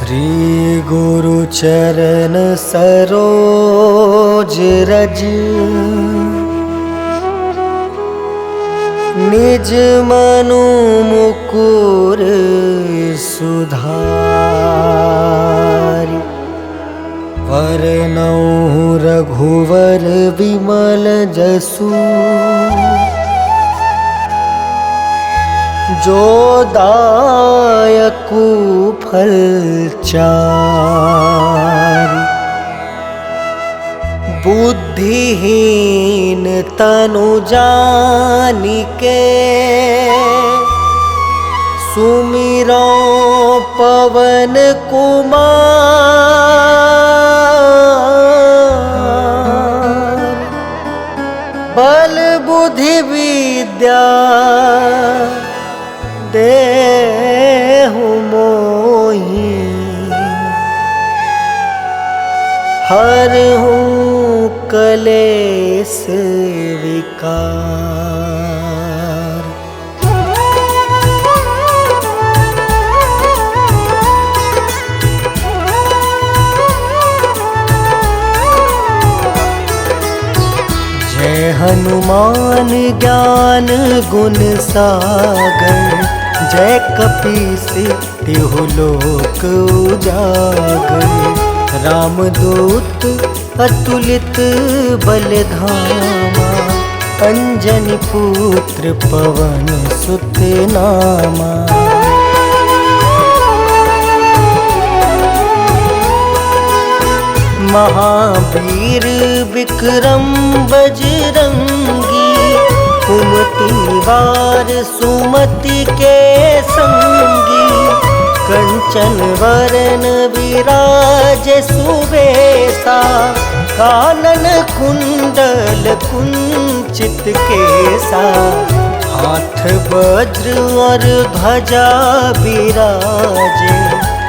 श्री गुरु चरण सरोज रज निज मनु मुकुर सुधारि वरनउँ रघुवर विमल जसु जो दायकु फल चारि बुद्धिहीन तनु जानिके सुमिरो पवन कुमार बल बुद्धि विद्या देहु मोहि हरहु कलेस विकार। जय हनुमान ज्ञान गुण सागर जय कपीस तिहु लोक उजागर। रामदूत अतुलित बलधामा अंजनी पुत्र पवन सुत नामा। महावीर विक्रम बजरंगी कुमति निवार सुमति के संगी। कंचन वरन विराज सुबेसा कानन कुंडल कुंचित केसा। हाथ वज्र और ध्वजा विराजे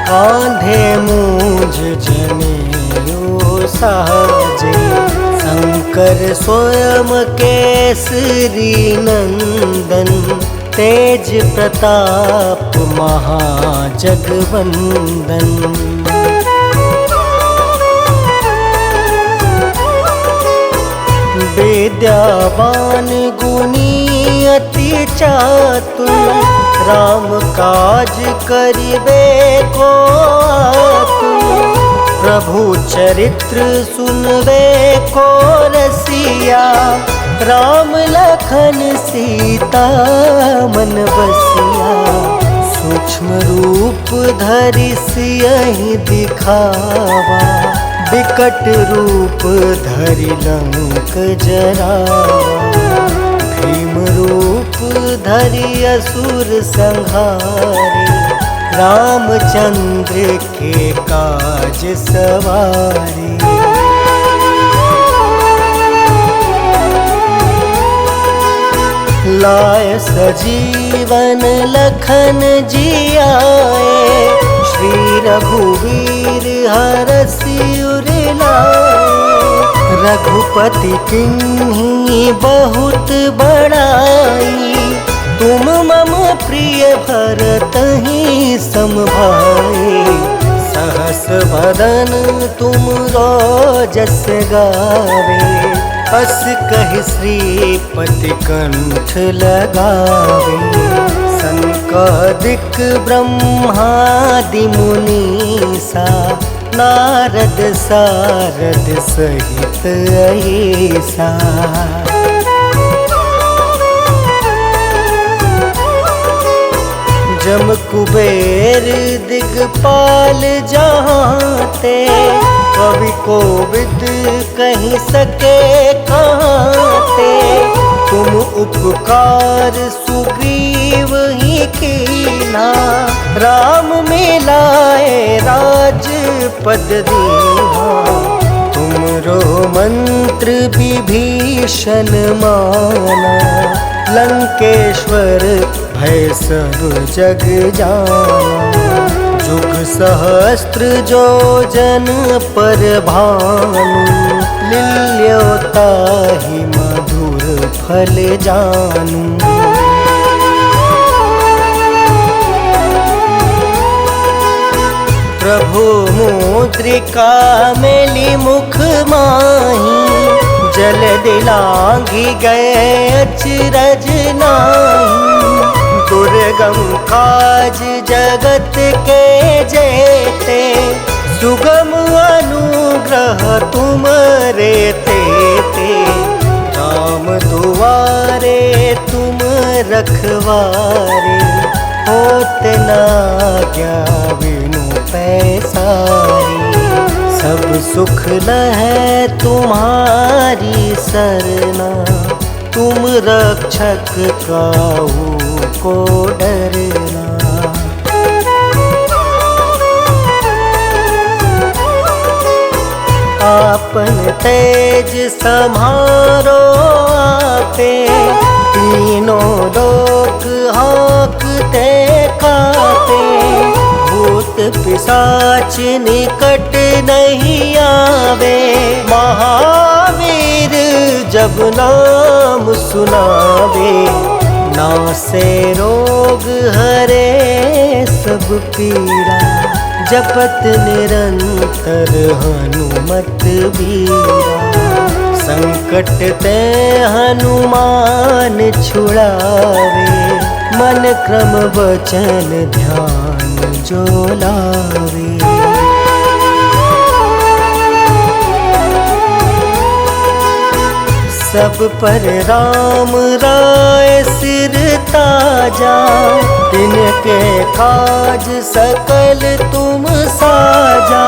कांधे मूंज जनेऊ साजे। शंकर स्वयं केसरी नंदन तेज प्रताप महाजगवंदन। विद्यावान गुणी अति चातुर राम काज करिबे को आतुर। प्रभु चरित्र सुनबे को रसिया राम लखन सीता मन बसिया। सूक्ष्म रूप धरि सियहि दिखावा विकट रूप धरि लंक जरावा। भीम रूप धरि असुर संहारे रामचंद्र के काज सवारे। लाय सजीवन लखन जियाए श्री रघुवीर हरषि उर लाए। रघुपति किन्ही बहुत बड़ाई तुम मम प्रिय भरतहि सम भाई। सहस वदन तुम जस गावे अस कहि श्रीपति कंठ लगावे। सनकादिक ब्रह्मादि मुनीसा नारद सारद सहित अहिसा। जम कुबेर दिगपाल जहाँते कवि कोविद कहीं सके कहाँते। तुम उपकार सुग्रीव ही कीना राम मिलाए राजपद दीना। तुमरो मंत्र विभीषण माना लंकेश्वर भय सब जग जाना। जुग सहस्त्र जो जन पर भानु लील्योताहि मधुर फल जानू। प्रभु मुद्रिका मेली मुख माही, जल दिलांघि गए अचरज नाही। दुर्गम काज जगत के जेते, सुगम अनुग्रह तुम रे तेते। राम दुआरे तुम रखवारे, होत न आज्ञा बिनु पैसारी। सब सुख लहै तुम्हारी सरना, तुम रक्षक काहू को डरना। आपन तेज सम्हारो आपे, तीनों लोक हाँकते कापे। भूत पिशाच निकट नहीं आवे, महावीर जब नाम सुनावे। नासे रोग हरे सब पीड़ा, जपत निरंतर हनुमत बीरा। संकट ते हनुमान छुड़ावे, मन क्रम वचन ध्यान जो लावे। सब पर राम राय सिर ताजा, तिनके काज सकल तुम साजा।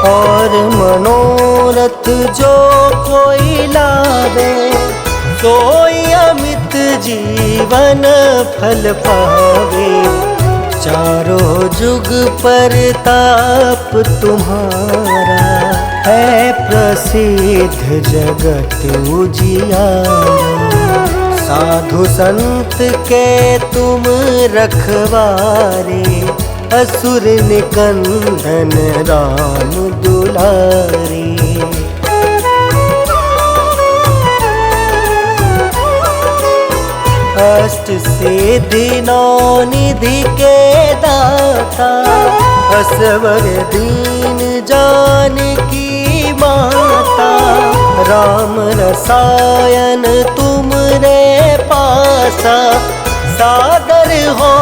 और मनोरथ जो कोई लावे, सोई अमित जीवन फल पावे। चारों जुग परताप तुम्हारा, है प्रसिद्ध जगत उजियारा। साधु संत के तुम रखवारे, असुर निकंदन राम दुलारे। अष्ट सिद्धि नौ निधि के दाता, असवर दीन जानकी माता। राम रसायन तुम रे पासा, सादर हो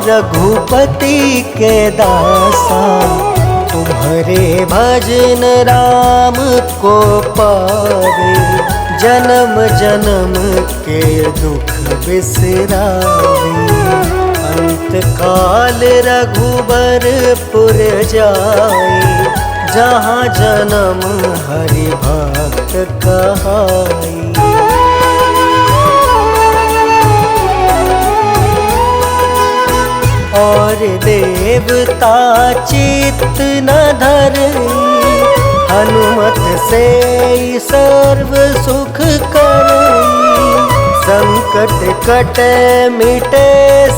रघुपति के दासा। तुम्हारे भजन राम को पावे, जन्म जन्म के दुख बिसरावे। अंत काल रघुबरपुर जाई, जहाँ जन्म हरि भक्त कहाई। और देवता चित्त न धरई, हनुमत से सर्व सुख करई। संकट कटे मिटे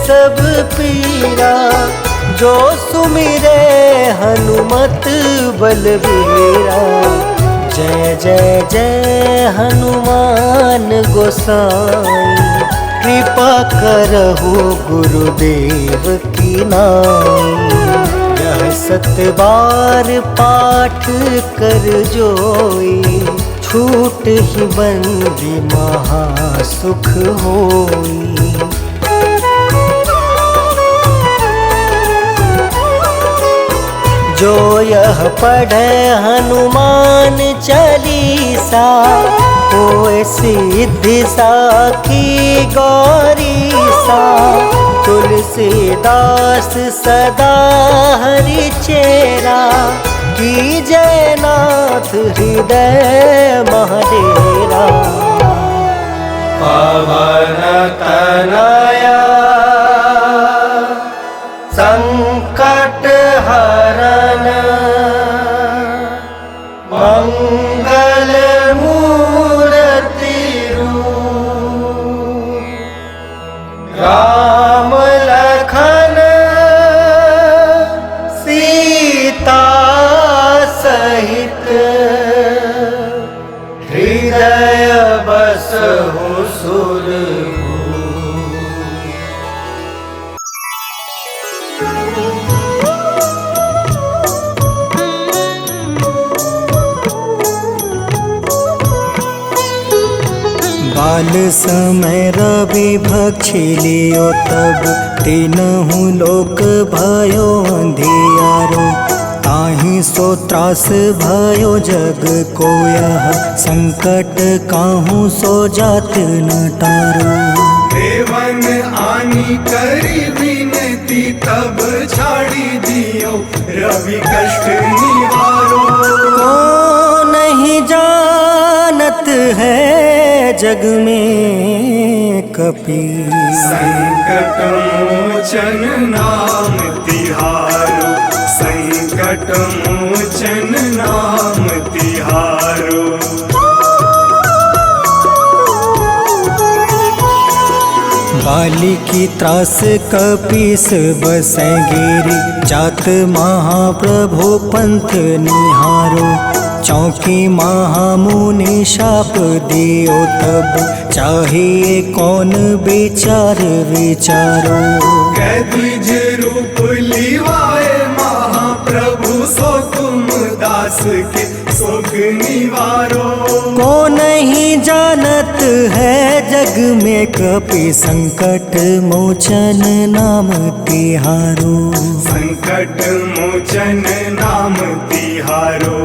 सब पीरा, जो सुमिरे हनुमत बलबीरा। जय जय जय हनुमान गोसाई, कृपा करहु गुरुदेव की नाई। यह 7 बार पाठ कर जोई, छूट ही बंदी महासुख होई। जो यह पढ़े हनुमान चालीसा, होए सिद्धि साखी गौरीसा। तुलसीदास सदा हरि चेरा, कीजय नाथ हृदय महडेरा। पवन तनया संकट हरन, मंगल मूर्ति रूप। राम लखन सीता सहित, हृदय बसहु सुरभूप। काल समय रवि भक्षी लियो तब तीनहु लोक भयो अंधियारो। ताहि सो त्रास भयो जग को यह संकट काहू सो जात न टारो। देवन आनी करी विनती तब छाड़ी दियो रवि कष्ट निवारो। को नहीं जानत है जग में कपि संकट मोचन नाम तिहारो। संकट मोचन नाम तिहारो। बाली की त्रास कपीस बसै गिरी जात महाप्रभु पंथ निहारो। चौकी महामुनि शाप दियो तब चाहिए कौन विचार विचारो। कैद्विज रूप लिवाए महाप्रभु सो तुम दास के सुख निवारो। को नहीं जानत है जग में कपि संकट मोचन नाम तिहारो। संकट मोचन नाम तिहारो।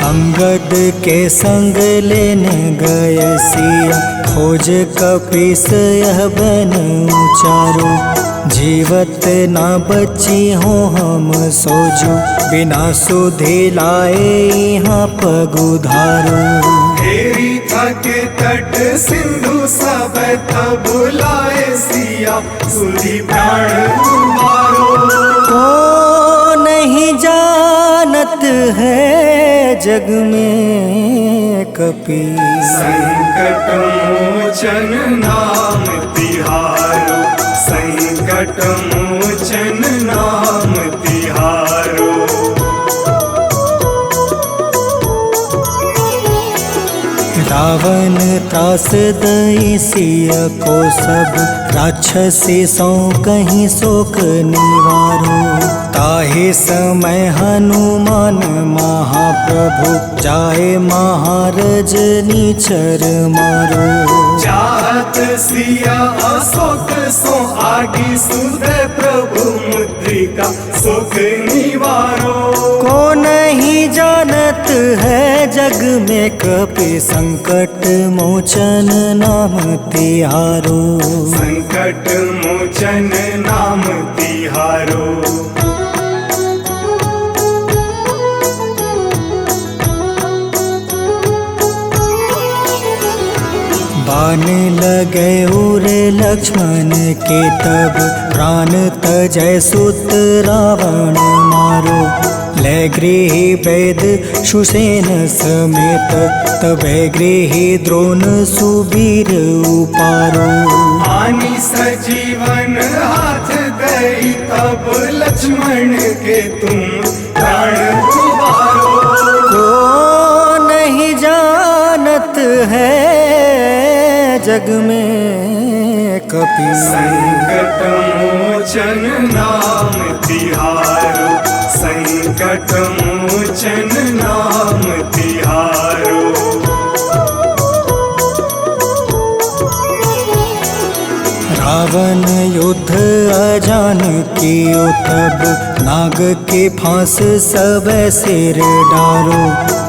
अंगद के संग लेने गए सिया खोज कपीस यह बन उचारो। जीवत ना बची हो हम सोजो बिना सुधि लाए यहाँ पगुधारो। घेरी थके तट सिंधु सब तब बुलाए सिया सुधि प्राण तुम्हारो। को नहीं जानत है जग में कपि संकट मोचन नाम तिहारो। संकट मोचन नाम तिहारो। रावण त्रास दई सिया को सब राक्षसी सो कहीं शोक निवारो। ताहि समय हनुमान महाप्रभु जाए महारज नीचर मारो। चाहत सिया अशोक सो आगी सुधे प्रभु मुद्रिका सुख निवारो। को नहीं जानत है जग में कपि संकट मोचन नाम तिहारो। संकट मोचन नाम तिहारो। बाण लगे उरे लक्ष्मण के तब प्राण तजय सुत रावण मारो। ले गृही वैद सुसेन समेत तबे गृही द्रोण सुबीर उपारो। आनी सजीवन हाथ गई तब लक्ष्मण के तुम प्राण उबारो। को नहीं जानत है जग में कपि संकट मोचन नाम तिहारो। संकट मोचन नाम तिहारो। रावण युद्ध अजान कियो तब नाग के फांस सब सिर डारो।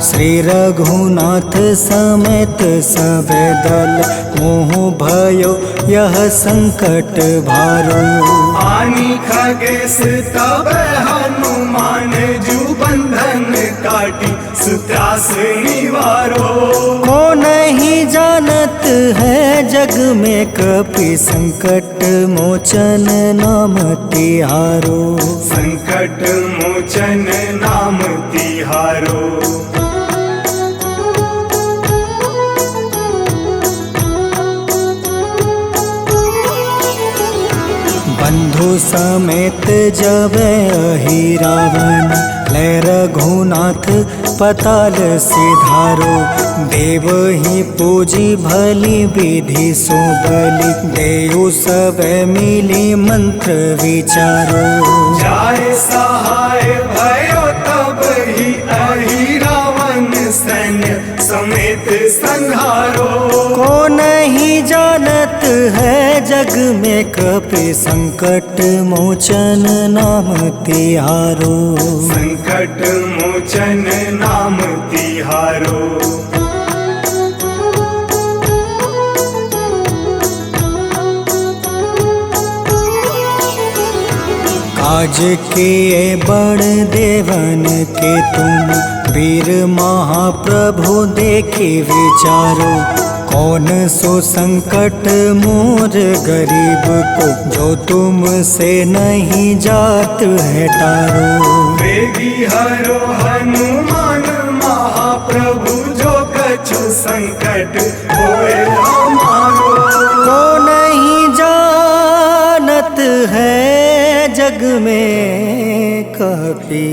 श्री रघुनाथ समेत सब दल मोह भयो यह संकट भारो। आनी खगेश तब हनुमान जू बंधन काटी सुत्रास निवारो। को नहीं जानत है जग में कपि संकट मोचन नाम तिहारो। संकट मोचन नाम तिहारो। बंधु समेत जब अहि रावण ले रघुनाथ पताल सिधारो। देव ही पूजी भली विधि सुबली, देव सब मिली मंत्र विचारो। जाय सहाय भयो तब ही अहि रावण सैन्य समेत संहारो। को नहीं जानत है जग में कपि संकट मोचन नाम तिहारो। संकट मोचन नाम तिहारो। काज किए बड़ देवन के तुम, वीर महाप्रभु देखी विचारो। कौन सो संकट मोर गरीब को, जो तुमसे नहीं जात है टारो। वेगी हरो हनुमान महाप्रभु, जो कछु संकट होए हमारो। को नहीं जानत है जग में कपि,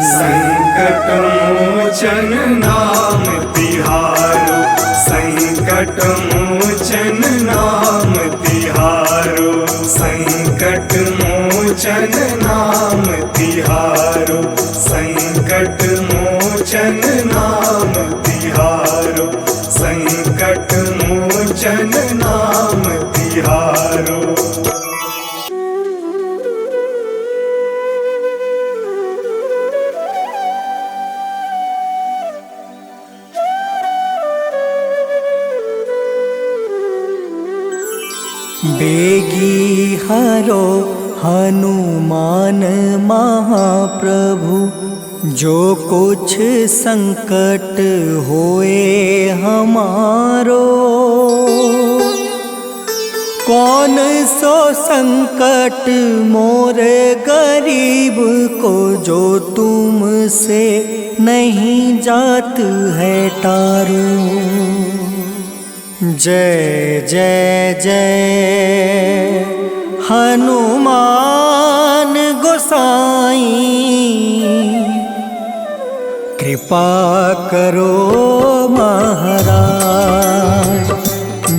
संकट मोचन नाम तिहारो। संकट मोचन नाम तिहारो। संकट मोचन नाम तिहारो। संकट मोचन नाम तिहारो। संकट मोचन नाम तिहारो। बेगी हरो हनुमान महाप्रभु, जो कुछ संकट होए हमारो। कौन सो संकट मोर गरीब को, जो तुमसे नहीं जात है टारो। जय जय जय हनुमान गोसाई, कृपा करो महाराज।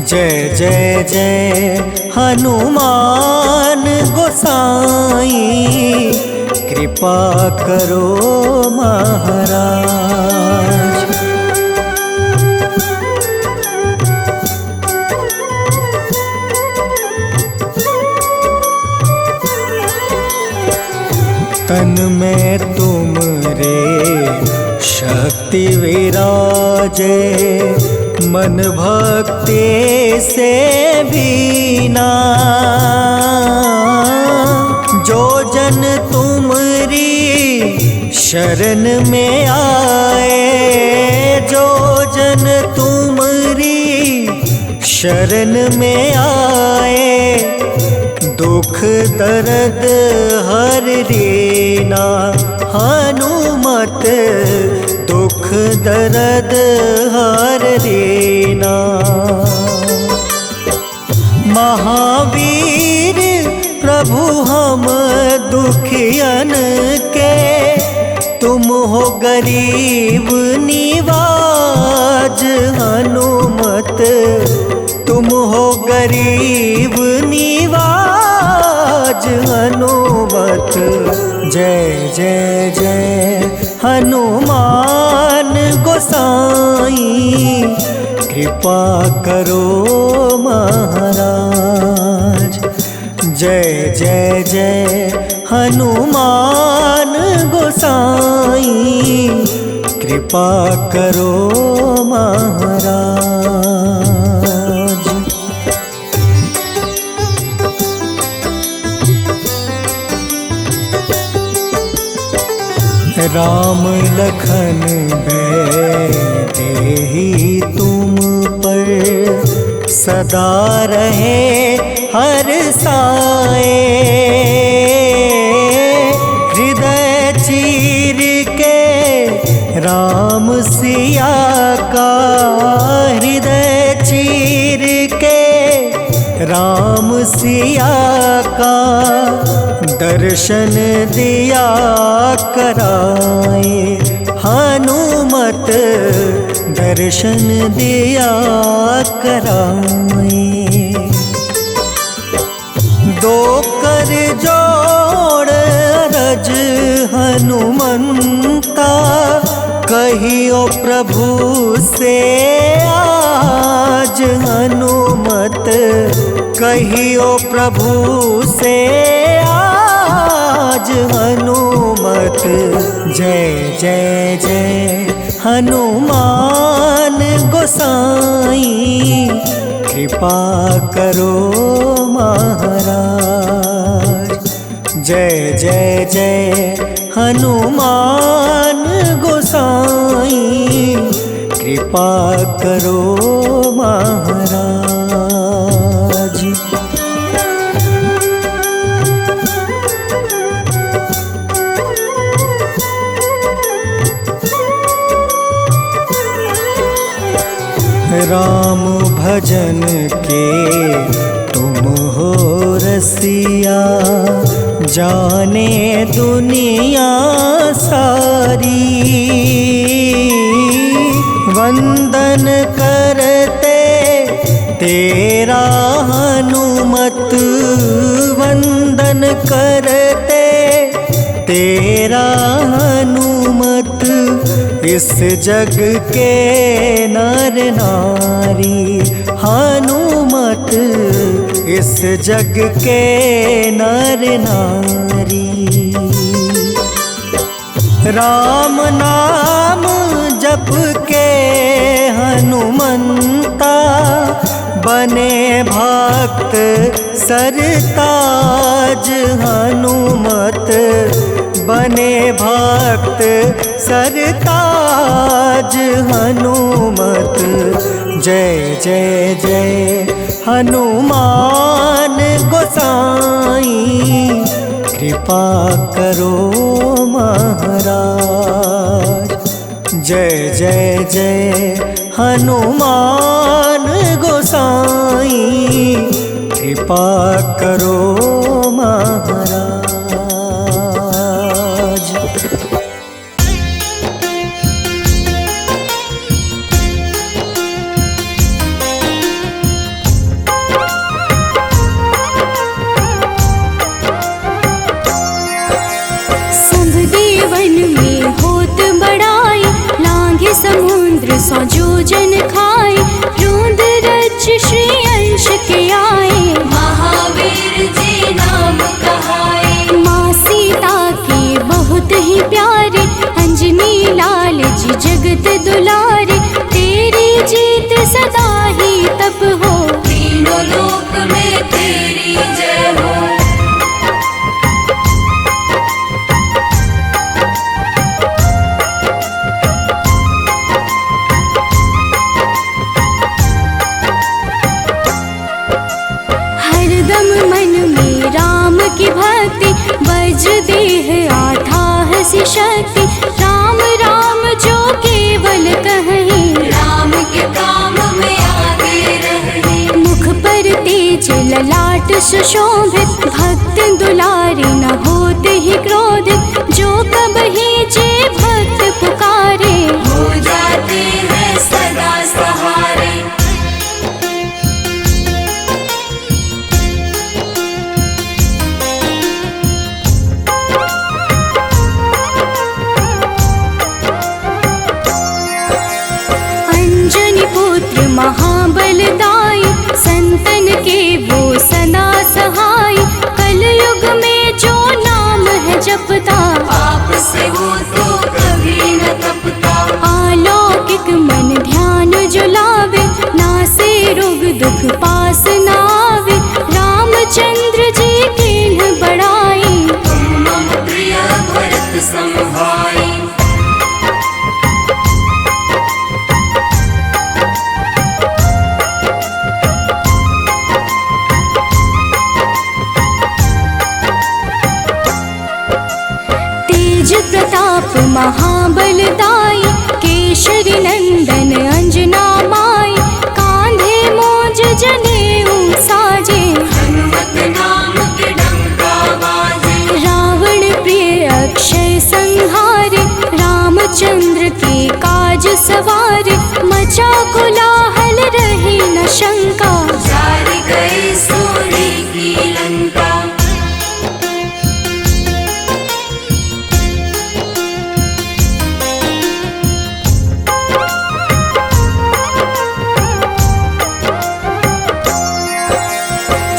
जय जय जय हनुमान गोसाई, कृपा करो महाराज। तन में तुम रे शक्ति विराजे, मन भक्ति से भीना। जो जन तुमरी शरण में आए, जो जन तुमरी शरण में आए, दुख दर्द हर लेना। हनुमत दुख दर्द हर लेना। महावीर प्रभु हम दुखियन के, तुम हो गरीब निवाज। हनुमत तुम हो गरीब निवाज। हनुमत जय जय जय हनुमान गोसाई, कृपा करो महाराज। जय जय जय हनुमान गोसाई, कृपा करो महाराज। राम लखन देहि तुम पर, सदा रहे हर साए। हृदय चीर के राम सिया का, हृदय चीर के राम सिया का, दर्शन दिया कराए। हनुमत दर्शन दिया कराए। दो कर जोड़ रज हनुमंता, कहियो प्रभु से आज हनुमत, कहियो प्रभु से आज हनुमत। जय जय जय हनुमान गोसाई, कृपा करो महाराज। जय जय जय हनुमान गोसाई, कृपा करो महाराज। राम भजन के तुम हो रसिया, जाने दुनिया सारी। वंदन करते तेरा हनुमत, वंदन करते तेरा हनुमत। इस जग के नर नारी हनुमत, इस जग के नर नारी। राम नाम जप के हनुमंता, बने भक्त सरताज हनुमत, बने भक्त सरताज हनुमत। जय जय जय हनुमान गोसाई, कृपा करो महाराज। जय जय जय हनुमान गोसाई, कृपा करो महाराज। समुद्र सौ जोजन खाए, रोंद रज श्री अंश के आए। महावीर जी नाम कहाए, माँ सीता के बहुत ही प्यारे, अंजनी लाल जी जगत दुलारे। तेरी जीत सदा ही तब हो, तीनों लोक में तेरी जय हो। की भक्ति वज्र देह आठाह सी शक्ति, राम राम जो केवल कहीं, राम के काम में आगे रहे। मुख पर तेज ललाट सुशोभित, भक्त दुलारे न होते ही क्रोधित। जो कब ही जे भक्त पुकारे, हो जाते हैं सदा सहारे। महाबलदाई, संतन के वो सदा सहाय। कलयुग में जो नाम है जपता, पाप से वो तो कभी न तपता। अलौकिक मन ध्यान जो लावे, नासे रोग दुख पास न आवे। रामचंद्र जी किन्ह बड़ाई, तुम मम प्रिय भरत सम भाई। प्रताप मचा कोलाहल रहे न शंका, जारी गई सूर्य की लंका।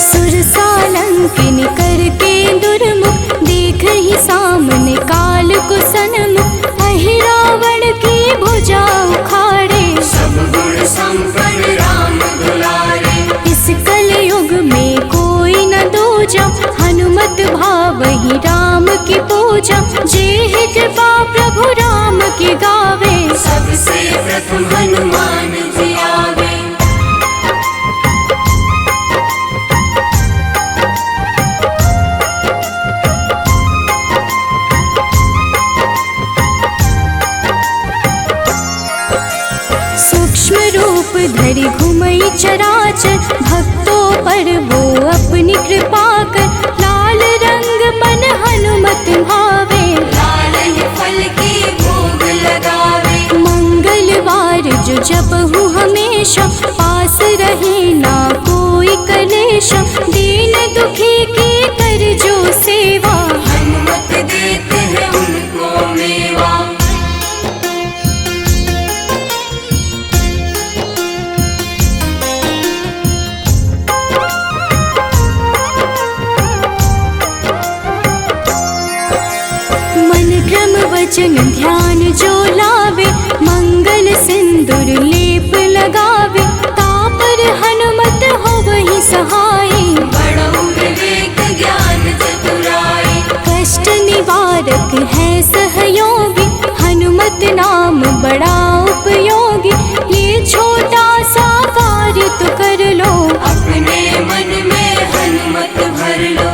सुरसालंकिन करके दुर्मुख, देख ही सामने काल को सन्मुख। अहि रावण की भुजा उखाड़े, सब गुण संपन्न राम दुलारे। इस कलयुग में कोई न दूजा, हनुमत भावहि राम की पूजा। जेहि कृपा प्रभु राम की गावे, सबसे प्रथम हनुमान जी आवे। सूक्ष्म रूप धरि घुमई चराचर, भक्तों पर वो अपनी कृपा कर। लाल रंग मन हनुमत भावे, लाल ही फल की भोग लगावे। मंगलवार जो जपहु हमेशा, पास रहे ना कोई कलेशा। दीन दुखी की कर जो सेवा, हनुमत देते हैं उनको मेवा। मन क्रम वचन ध्यान जो लावे, मंगल सिंदूर लेप लगावे। तापर हनुमत हो वही सहाय, बड़ो विवेक ज्ञान चतुराई। कष्ट निवारक है सहयोगी, हनुमत नाम बड़ा उपयोगी। ये छोटा सा कार्य तो कर लो, अपने मन में हनुमत भर लो।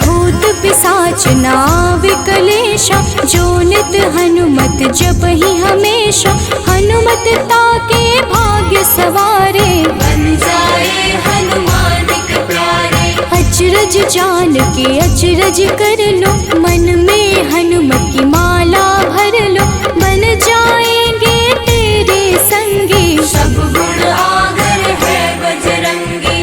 भूत पिशाच नाव कलेशा, जो नित हनुमत जप ही हमेशा। हनुमत ताके भाग्य सवारे, बन जाए हनुमान के प्यारे। अचरज जान के अचरज कर लो, मन में हनुमत की माला भर लो। बन जाएंगे तेरे संगी, सब गुण आगर है बजरंगी।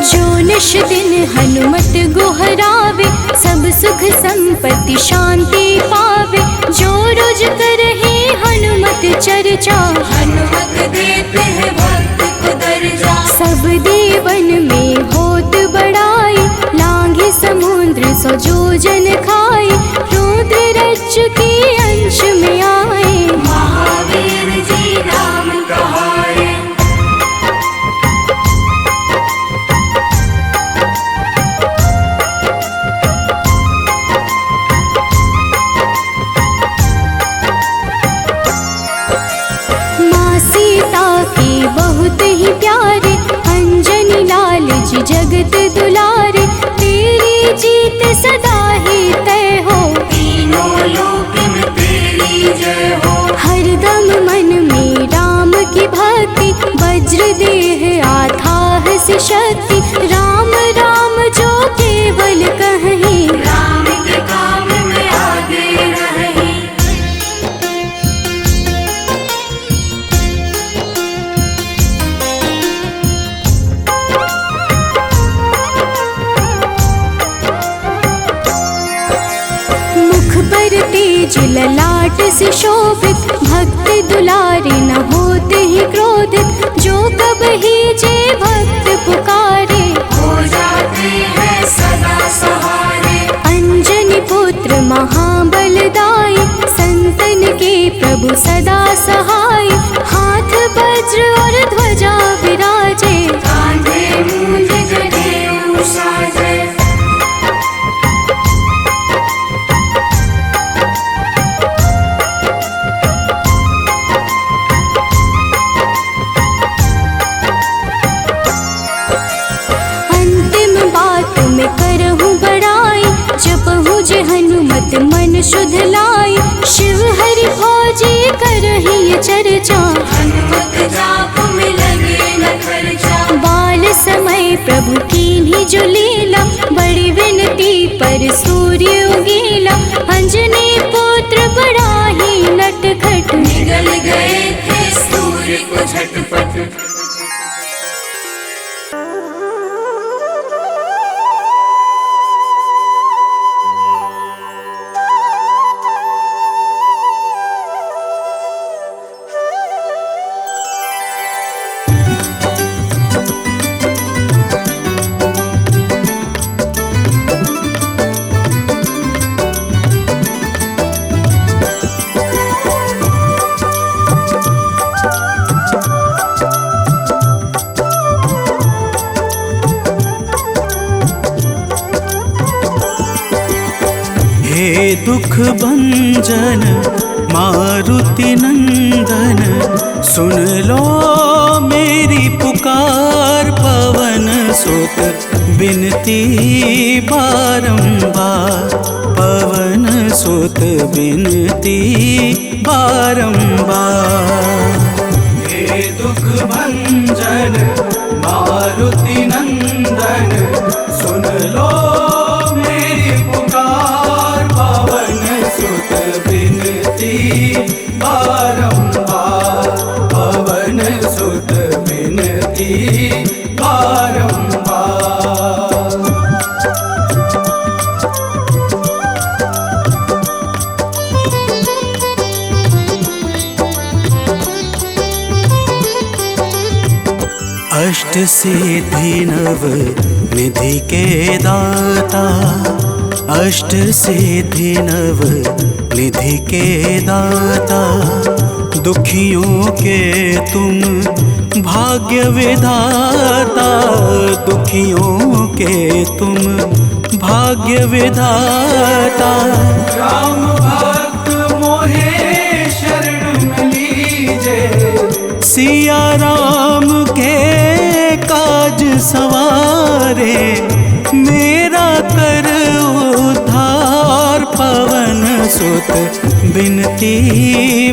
जो निश दिन हनुमत गोहरावे, सब सुख संपत्ति शांति पावे। जो रोज करहे हनुमत चर्चा, हनुमत देते हैं भक्त को दर्जा। सब देवन में होत बड़ाई, लांघे समुद्र सो जो जन खाए। रुद्र रज के अंश में आए, महावीर जी नाम कहाए। माँ सीता के बहुत ही प्यारे, अंजनी लाल जी जगत दुलारे। तेरी जीत सदा ही तय हो, तीनों लोक में तेरी जय हो। हरदम मन में राम की भक्ति, वज्र देह आथाह से शक्ति। राम राम जो केवल कहीं, राम के काम में आगे रही। मुख पर तेज ललाट से शोभित, भक्त दुलारे न होते ही क्रोधित। जो कब ही जे भक्त पुकारे, हो जाते हैं सदा सहारे। अंजनी पुत्र महाबलदाई, संतन के प्रभु सदा सहाय। हाथ वज्र और ध्वजा विराजे, कांधे मूंज जनेऊ साजे। शुद्ध लाई, शिव हरि भोजी करही चर्चा। हनुमत जाप में लगे न खर्चा, बाल समय प्रभु कीन्ही जो लीला, बड़ी विनती पर सूर्य उगीला। अंजनी पुत्र बड़ा ही नटखट, निगल गए थे सूर्य को झटपट। हे दुख भंजन मारुति नंदन, सुन लो मेरी पुकार। पवन सुत बिनती बारंबार, पवन सुत बिनती बारंबार। हे दुख भंजन मारुति नंदन, सुन लो मेरी पुकार। पवन सुत बिनती बारंबार, पवन सुत बिनती बारंबार। अष्ट सिद्धि नव निधि के दाता, अष्ट सिद्धि नव निधि के दाता। दुखियों के तुम भाग्य विधाता, दुखियों के तुम भाग्य विधाता। राम भक्त मोहे शरण में लीजे, सिया राम के काज सवारे। मेरा कर उद्धार, पवन सुत बिनती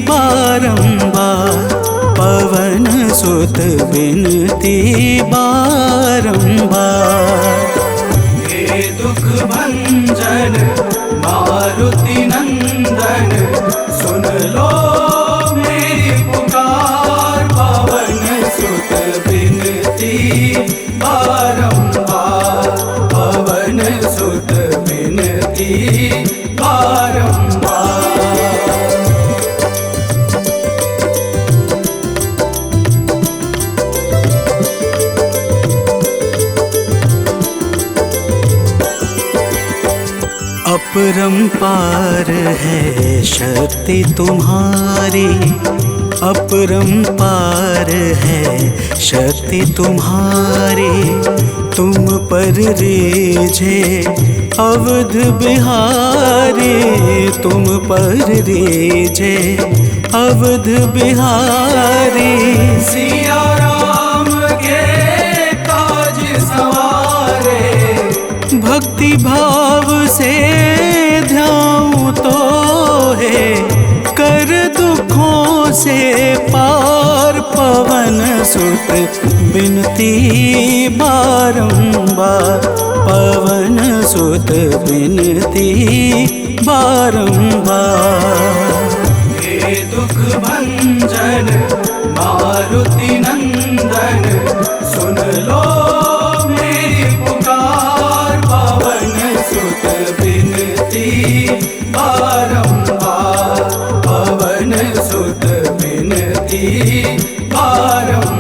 बारंबार, पवन सुत बिनती बारंबार। हे दुख भंजन मारुति नंदन, सुन लो मेरी पुकार। पवन सुत बिनती बारंबार, पवन सुत बिनती बारंबार। अपरंपार है शक्ति तुम्हारी, अपरंपार है शक्ति तुम्हारी। तुम पर रीझे अवध बिहारी, तुम पर रीझे अवध बिहारी। सिया राम के काज सवारे, भक्ति भाव से ध्याऊं तो है, कर दुखों से पार। पवन सुत बिनती बारंबार, पवन सुत बिनती बारंबार। हे दुख भंजन मारुति नंदन, सुन लो मेरी पुकार। पवन सुत बिनती बारंबार, पवन सुत बिनती बारंबार।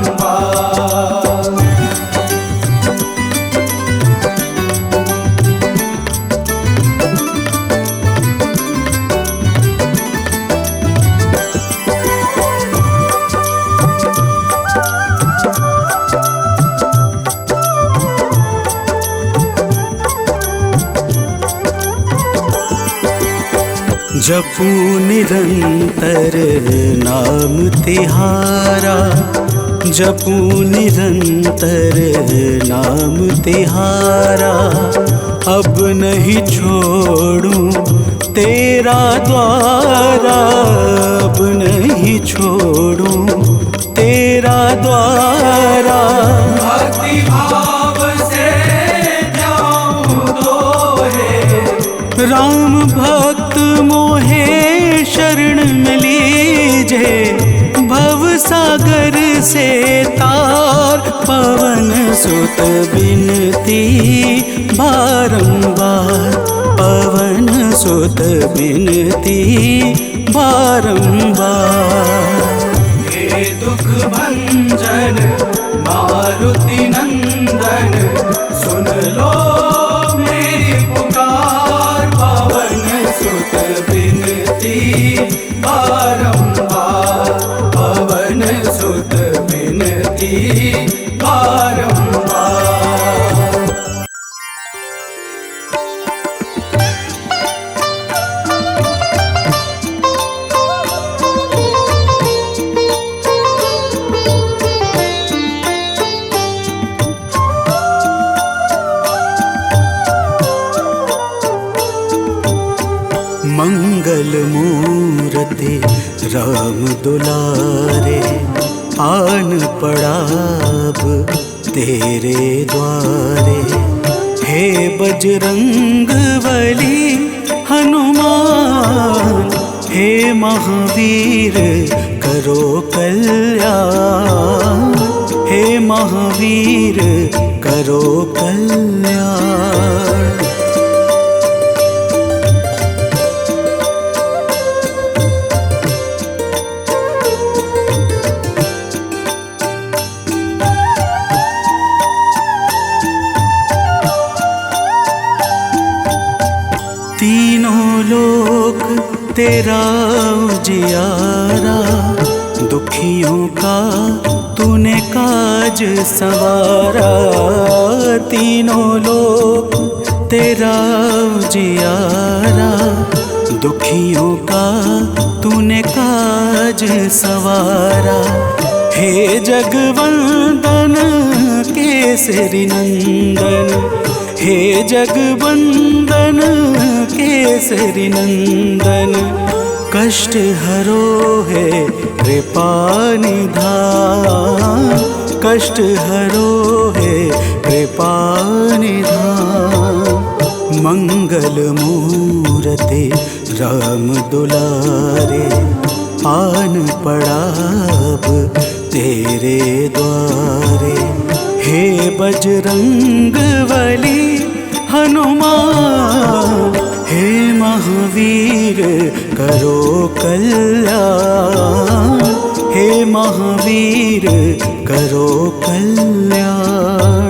जपू निरंतर नाम तिहारा, जपू निरंतर नाम तिहारा। अब नहीं छोड़ूं तेरा द्वारा अब नहीं छोड़ूं, तेरा द्वारा भक्ति भाव से जाऊं तो है। राम भक्त मोहे शरण में लीजे, भव सागर से तार पवन सुत बिनती बारंबार, पवन सुत बिनती बारंबार। हे दुख भंजन मारुति नंदन, सुन लो मेरी पुकार, पवन सुत बिनती बारंबार, पवन सुत बिनती बारंबार। मंगल मूर्ति राम दुलारे, आन पड़ा अब तेरे द्वारे। हे बजरंग बली हनुमान, हे महावीर करो कल्याण, हे महावीर करो कल्याण। तीनों लोक तेरा उजियारा, दुखियों का तूने काज सवारा। तीनों लोक तेरा उजियारा, दुखियों का तूने काज सवारा। हे जगवंदन केसरी नंदन, हे जगवंदन केसरी नंदन, कष्ट हरो है कृपा निधान, कष्ट हरो है कृपा निधान। मंगल मूर्ति राम दुलारे, आन पड़ा अब तेरे द्वारे। हे बजरंग बली हनुमान, हे महावीर करो कल्याण, हे महावीर करो कल्याण।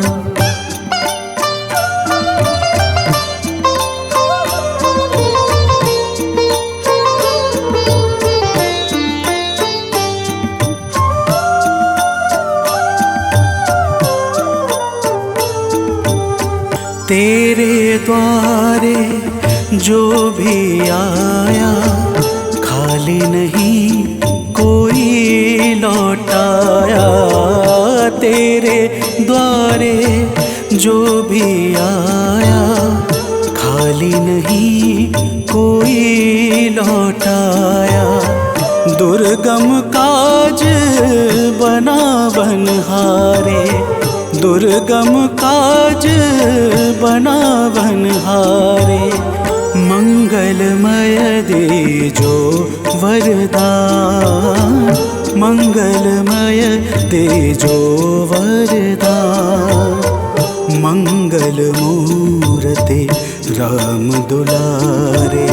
तेरे द्वारे जो भी आया, खाली नहीं कोई लौटाया। तेरे द्वारे जो भी आया, खाली नहीं कोई लौटाया। दुर्गम काज बना बनहारे, दुर्गम काज बना बनहारे। मंगलमय दे जो वरदान, मंगलमय दे जो वरदान। मंगल मूर्ति राम दुलारे,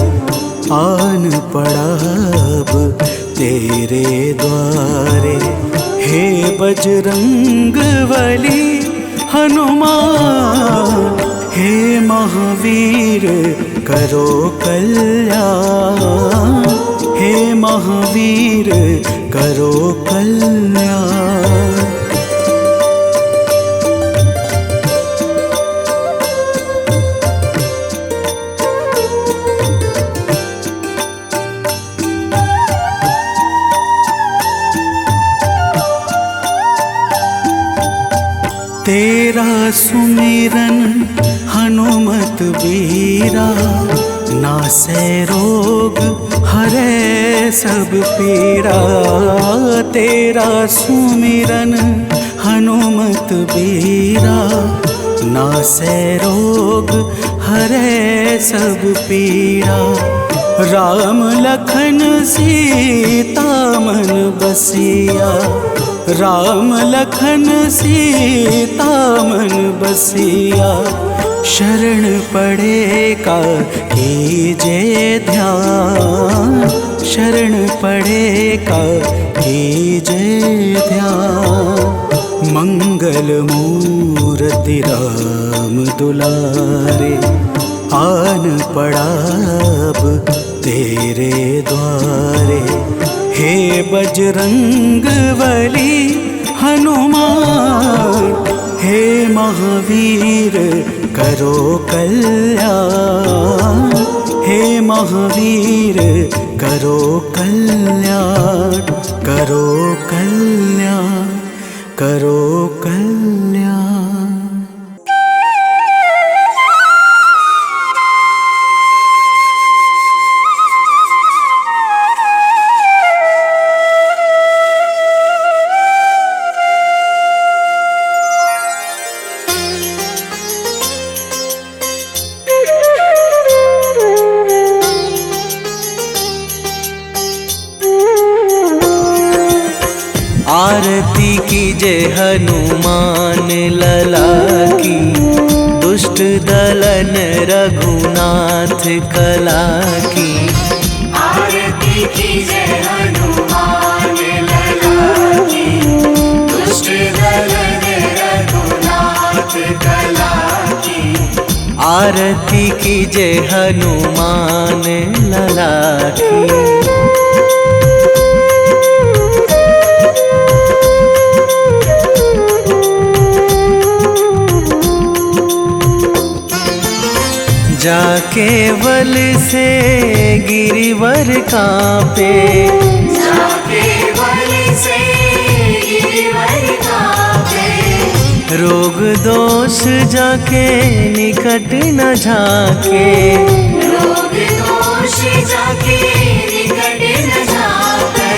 आन पड़ा अब तेरे द्वारे। हे बजरंग बली हनुमान, हे महावीर करो कल्याण, हे महावीर करो कल्याण। तेरा सुमिरन हनुमत बीरा, नासै रोग हरै सब पीड़ा, तेरा सुमिरन हनुमत बीरा। नासै रोग हरै सब पीड़ा, राम लखन सीता मन बसिया। राम लखन सीता मन बसिया, शरण पड़े का कीजे ध्यान। शरण पड़े का कीजे ध्यान। मंगल मूर्ति राम दुलारे, आन पड़ा अब तेरे द्वारे। हे बजरंग बली हनुमान, हे महावीर करो कल्याण। हे महावीर करो कल्याण, करो कल्याण, करो कल्याण। आरती कीजे हनुमान लला की, दुष्ट दलन रघुनाथ कला की। आरती कीजे हनुमान लला की, दुष्ट दलन रघुनाथ कला की। आरती कीजे हनुमान लला की। जाके बल से गिरिवर कांपे, जाके बल से गिरिवर कांपे। रोग दोष जाके निकट न झाके। रोग दोष जाके निकट न झाके।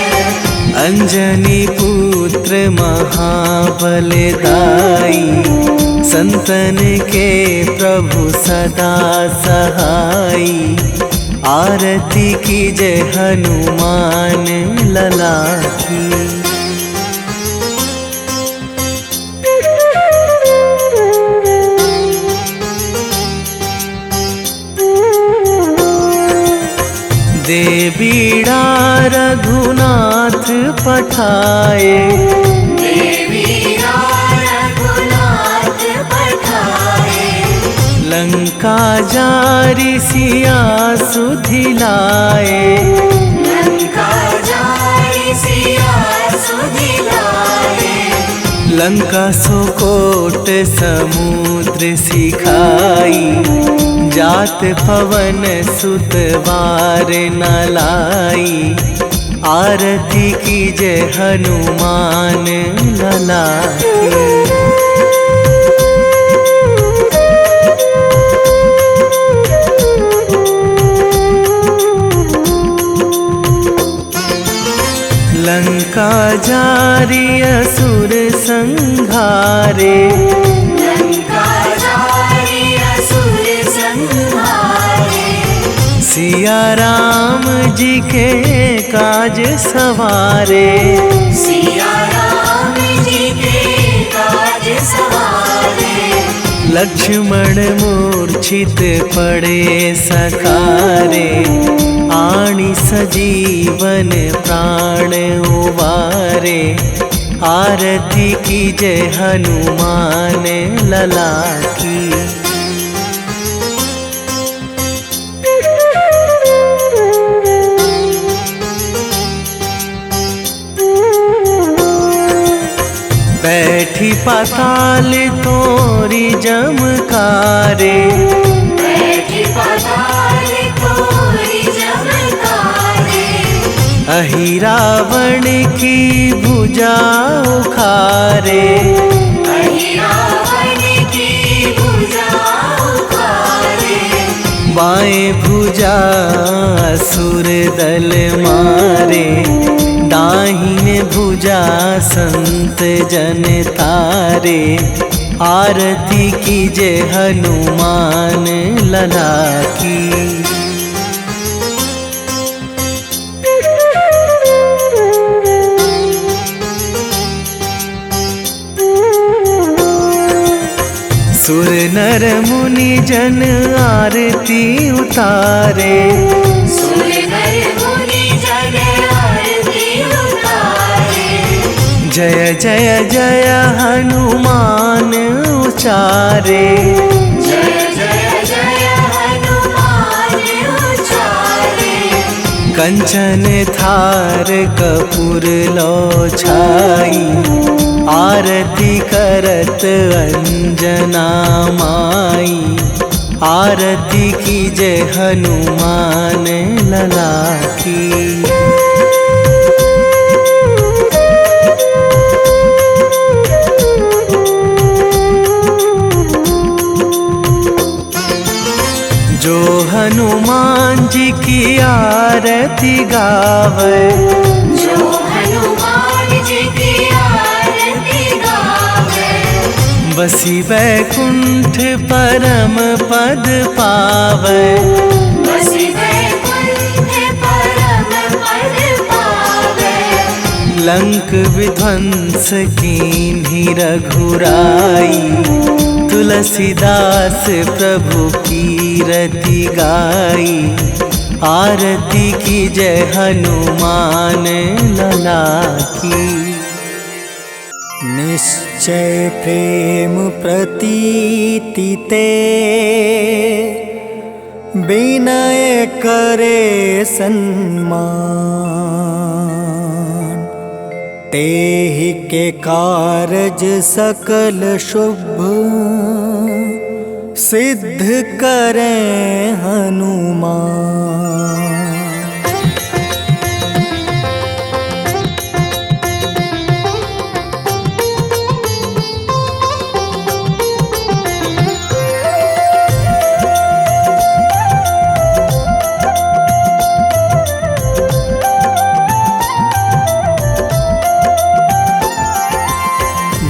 अंजनी पुत्र महाबलदाई, संतन के प्रभु सदा सहाई। आरती कीजे हनुमान लला की। दे बीड़ा रघुनाथ पठाए, लंका जारी सिया सुधिलाए। लंका जारी सिया सुधिलाए। लंका सुकोट समुद्र सिखाई, जात पवन सुत वार न लाई। आरती कीजे हनुमान लला की। लंका जारी असुर संहारे, लंका जारी असुर संहारे। सिया राम जी के काज सवारे। सिया राम जी के काज सवारे। लक्ष्मण मूर्छित पड़े सकारे, आणी सजीवन प्राण उबारे। आरती कीजे हनुमान लला की। बैठी पाताल तोरी जमकारे, बैठी पाताल तोरी जमकारे। अहि रावण की भुजा उखारे, अहि रावण की भुजा उखारे। बाएं भुजा असुर दल मारे, दाहिने भुजा संत जन तारे। आरती कीजे हनुमान लला की। सुर नर मुनि जन आरती उतारे, सुर नर मुनि जन आरती उतारे। जय जय जय हनुमान उचारे, जय जय जय हनुमान उचारे। कंचन थार कपूर लो छाई, आरती करत अंजना माई। आरती कीजे हनुमान लला की। जो हनुमान जी की आरती गावे, जो हनुमान जी की आरती गावे। बसी वैकुंठ परम पद पावे, बसी वैकुंठ परम पद पावे। लंक विध्वंस कीन्ही रघुराई, तुलसीदास प्रभु कीरति गाई। आरती कीजय हनुमान लला की। निश्चय प्रेम प्रतीति ते, विनय करे सन्मान। तेहि के कारज सकल शुभ, सिद्ध करें हनुमान।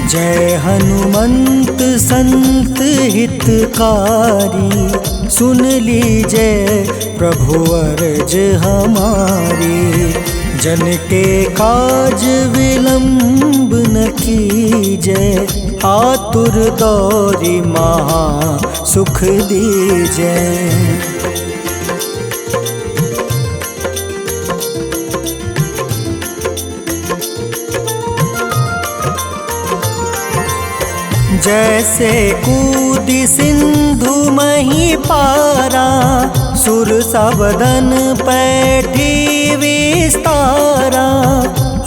जय हनुमंत संत हितकारी, सुन लीजय प्रभु अर्ज हमारी। जन के काज विलंब न कीजय, आतुर दौरी महा सुख दीजय। जैसे कूदी सिंधु मही पारा, सुरसा बदन पैठी विस्तारा।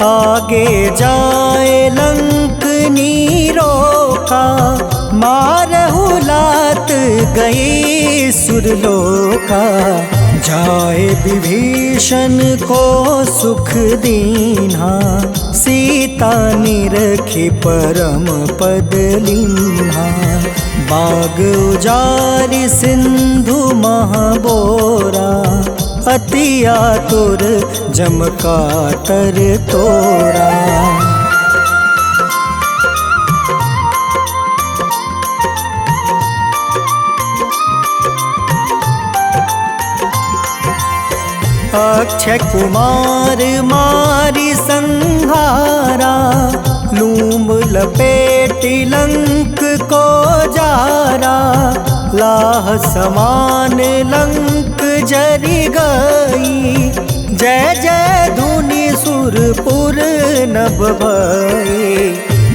आगे जाए लंक नीरोका, मारहु लात गई सुरलोका। जाए विभीषण को सुख दीन्हा, सीता निरखी परम पद लीन्हा। बाग उजारि सिंधु महाबोरा, अति आतुर जम कातर तोरा। अक्षय कुमार मारी संहारा, लूम लपेटी लंक को जारा। लाह समान लंक जरी गई, जय जय धुनि सुरपुर नभ भई।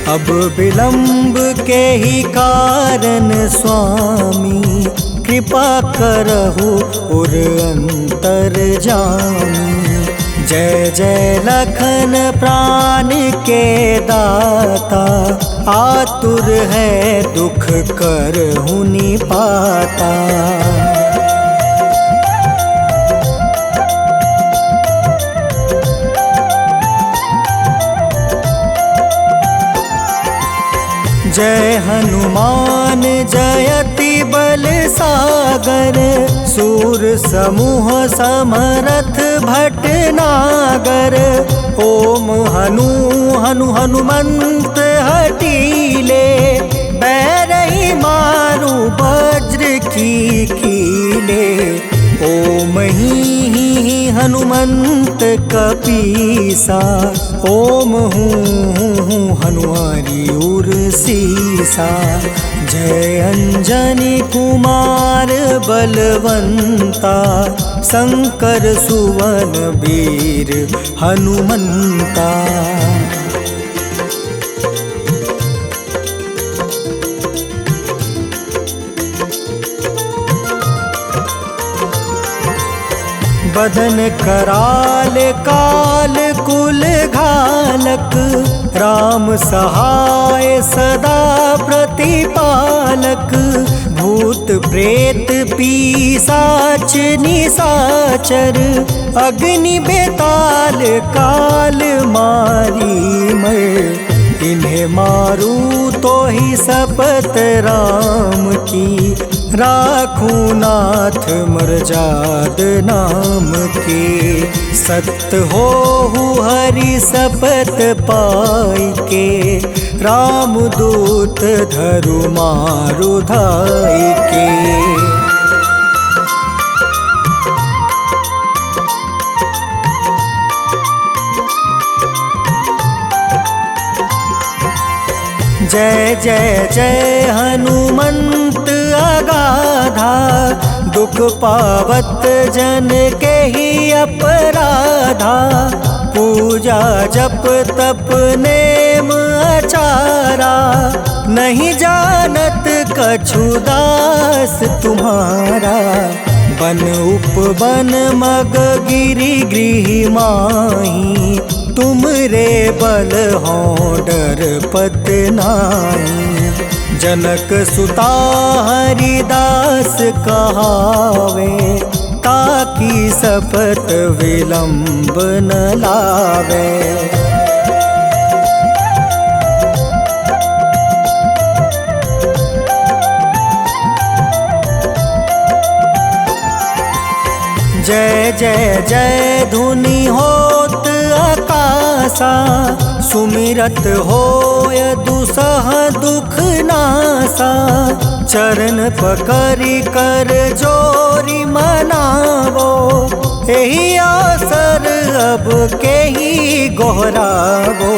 अब विलंब के ही कारण स्वामी, कृपा करहु उर अंतर जामी। जय जय लखन प्राण के दाता, आतुर है दुख करहु निपाता। जय हनुमान जयति बल सागर, सूर समूह समरथ भटनागर। ओम हनु हनु हनुमंत हटीले, बैरही मारू वज्र की कीले। ओम ही हनुमंत कपीसा, ओम हूँ हनुमारी उर सीसा। जय अंजनी कुमार बलवंता, शंकर सुवन वीर हनुमंता। बदन कराल काल कुल घालक, राम सहाय सदा प्रतिपालक। भूत प्रेत पिशाच निशाचर, अग्नि बेताल काल मारी मैं। इन्हें मारू तो ही शपथ राम की, राखूं नाथ मर्जाद नाम के। सत्य हो हरि शपथ पाई के, राम दूत धरु मारु धाई के। जय जय जय हनुमंत अगाधा, दुख पावत जन के ही अपराधा। पूजा जप तप नेम आचारा, नहीं जानत कछु दास तुम्हारा। बन उपवन मग गिरि गृह माही, तुम रे बल हो डर पत नाई। जनक सुता हरिदास कहावे, ताकि शपथ विलंब न लावे। जय जय जय धुनि होत आकाशा, सुमिरत होय दुसह दुख नासा। चरण पकड़ि कर जोरी मनावो, एही आसर अब के ही गोहरावो।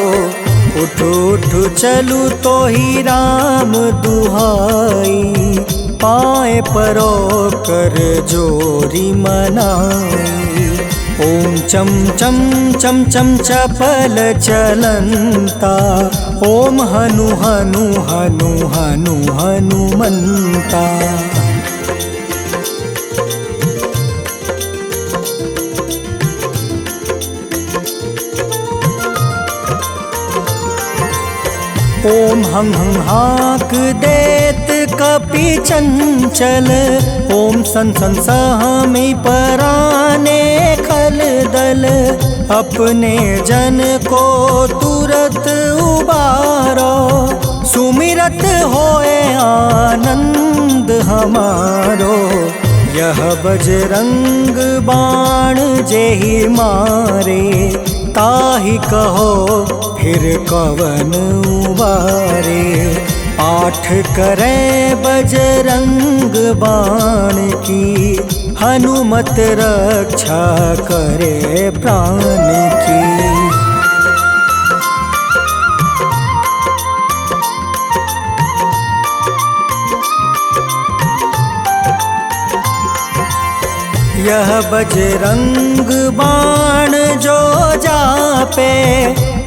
उठ उठ चलू तो ही राम दुहाई, पाए परो कर जोरी मनाई। ओम चम चम चम चम चपल चलंता, ओम हनु हनु हनु हनु हनुमंता। ओम हं हं हाक देत कपि चंचल, ओम सन सन सहमी पराने खल दल। अपने जन को तुरत उबारो, सुमिरत होए आनंद हमारो। यह बजरंग बाण जेहि मारे, ताहि कहो फिर कवन उबारे। पाठ करें बजरंग बाण की, हनुमत रक्षा करे प्राण की। यह बजरंग बाण जो जापे,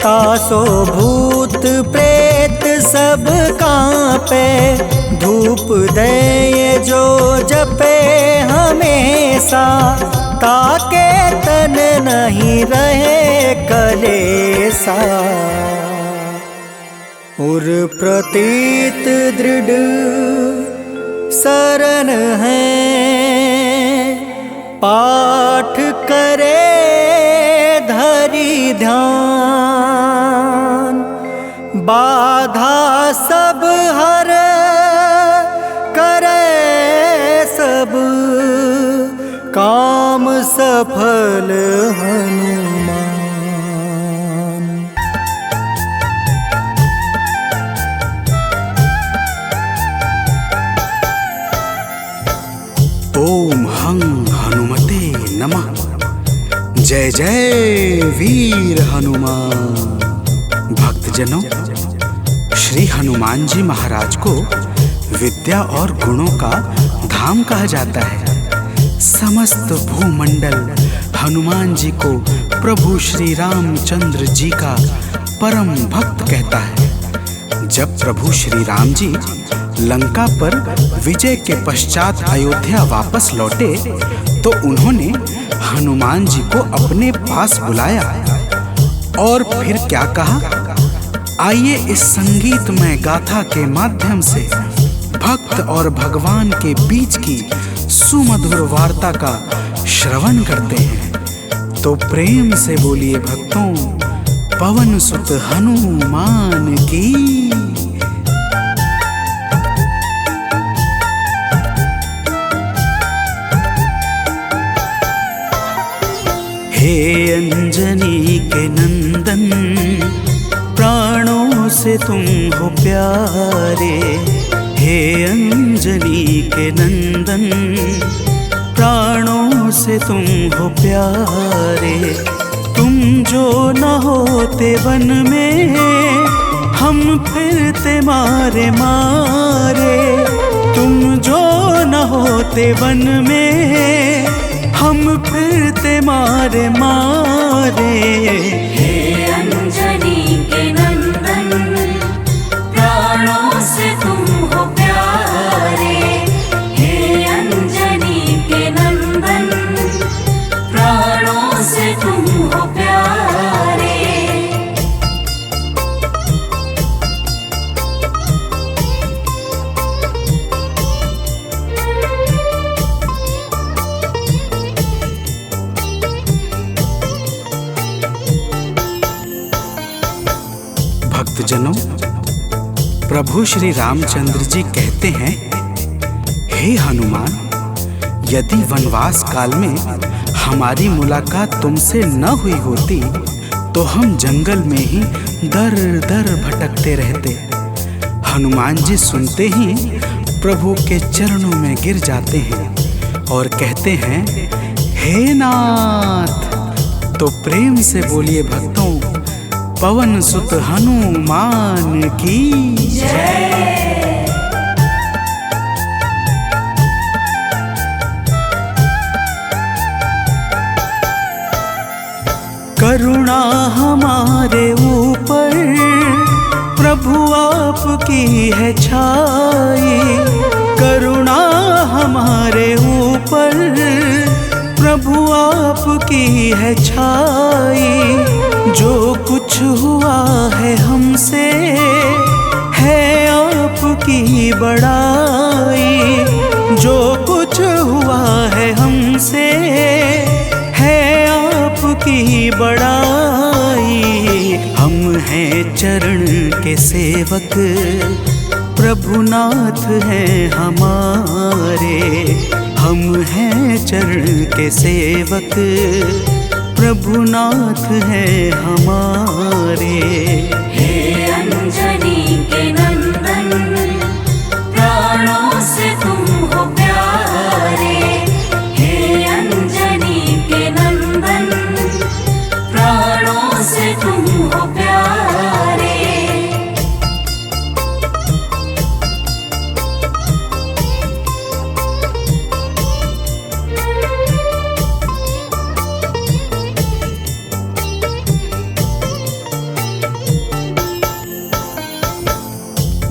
तासो भूत प्रेत सब कांपे। धूप दे जो जपे हमेशा, ताके तन नहीं रहे कलेसा। उर प्रतीत दृढ़ शरण है, पाठ करे धरि ध्यान। बाधा सब हर करे सब काम सफल हनुमान। ओम हं हनुमते नमः। जय जय वीर हनुमान। भक्तजनों, श्री हनुमान जी महाराज को विद्या और गुणों का धाम कहा जाता है। समस्त भूमंडल हनुमान जी को प्रभु श्री रामचंद्र जी का परम भक्त कहता है। जब प्रभु श्री राम जी लंका पर विजय के पश्चात अयोध्या वापस लौटे तो उन्होंने हनुमान जी को अपने पास बुलाया और फिर क्या कहा, आइए इस संगीतमय गाथा के माध्यम से भक्त और भगवान के बीच की सुमधुर वार्ता का श्रवण करते हैं। तो प्रेम से बोलिए भक्तों, पवन सुत हनुमान की। हे अंजनी के नंदन, प्राणों से तुम हो प्यारे। हे अंजनी के नंदन, प्राणों से तुम हो प्यारे। तुम जो न होते वन में, हम फिरते मारे मारे। तुम जो न होते वन में, हम फिरते मारे मारे। हे अंजनी के नंदन, प्राणों से तुम हो प्यारे। हे अंजनी के नंदन, प्राणों से तुम हो प्यारे। भक्तजनों, प्रभु श्री रामचंद्र जी कहते हैं, हे हनुमान, यदि वनवास काल में हमारी मुलाकात तुमसे न हुई होती तो हम जंगल में ही दर दर भटकते रहते। हनुमान जी सुनते ही प्रभु के चरणों में गिर जाते हैं और कहते हैं, हे नाथ। तो प्रेम से बोलिए भक्तों, पवन सुत हनुमान की जय। करुणा हमारे ऊपर प्रभु आपकी है छाई। करुणा हमारे ऊपर प्रभु आपकी है छाई। जो कुछ हुआ है हमसे है आपकी बड़ाई। जो कुछ हुआ है हमसे है आपकी बड़ाई। हम हैं चरण के सेवक, प्रभुनाथ हैं हमारे। हम हैं चरण के सेवक, प्रभुनाथ हैं हमारे। हे अंजनी के नंदन, प्राणों से तुम हो प्यारे। हे अंजनी के नंदन, प्राणों से तुम हो प्यारे।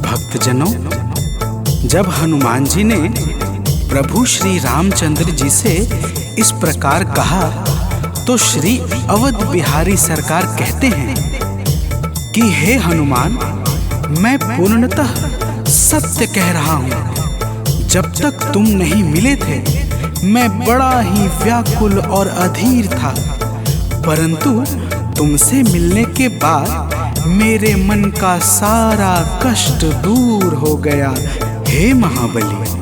भक्तजनों, जब हनुमान जी ने प्रभु श्री रामचंद्र जी से इस प्रकार कहा तो श्री अवध बिहारी सरकार कहते हैं कि हे हनुमान, मैं पूर्णतः सत्य कह रहा हूँ। जब तक तुम नहीं मिले थे मैं बड़ा ही व्याकुल और अधीर था, परंतु तुमसे मिलने के बाद मेरे मन का सारा कष्ट दूर हो गया। हे महाबली,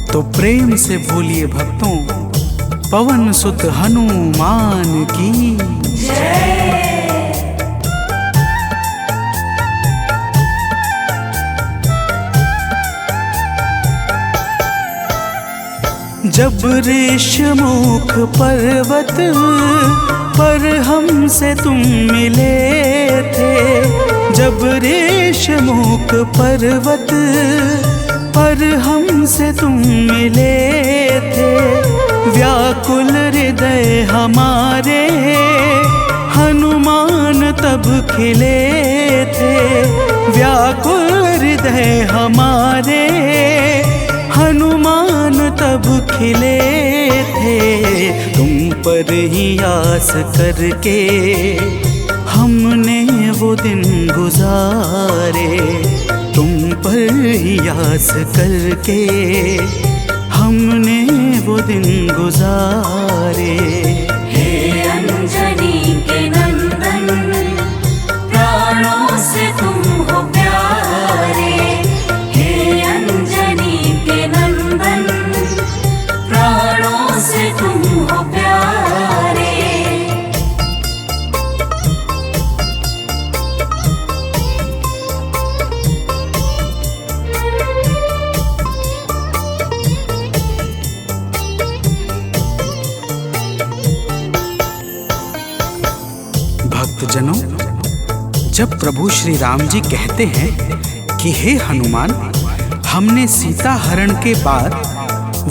तो प्रेम से बोलिए भक्तों, पवन सुत हनुमान की जब ऋषमुख पर्वत पर हमसे तुम मिले थे, जब ऋषमुख पर्वत पर हमसे तुम मिले थे, व्याकुल हृदय हमारे हनुमान तब खिले थे, व्याकुल हृदय हमारे हनुमान तब खिले थे। तुम पर ही आस करके हमने वो दिन गुजारे, तुम पर ही आस करके हमने वो दिन गुजारे। हे अंजनी के नंदन, प्राणों से तुम हो प्यारे, हे अंजनी के नंदन, प्राणों से तुम हो प्यारे। भक्तजनों, जब प्रभु श्री राम जी कहते हैं कि हे हनुमान, हमने सीता हरण के बाद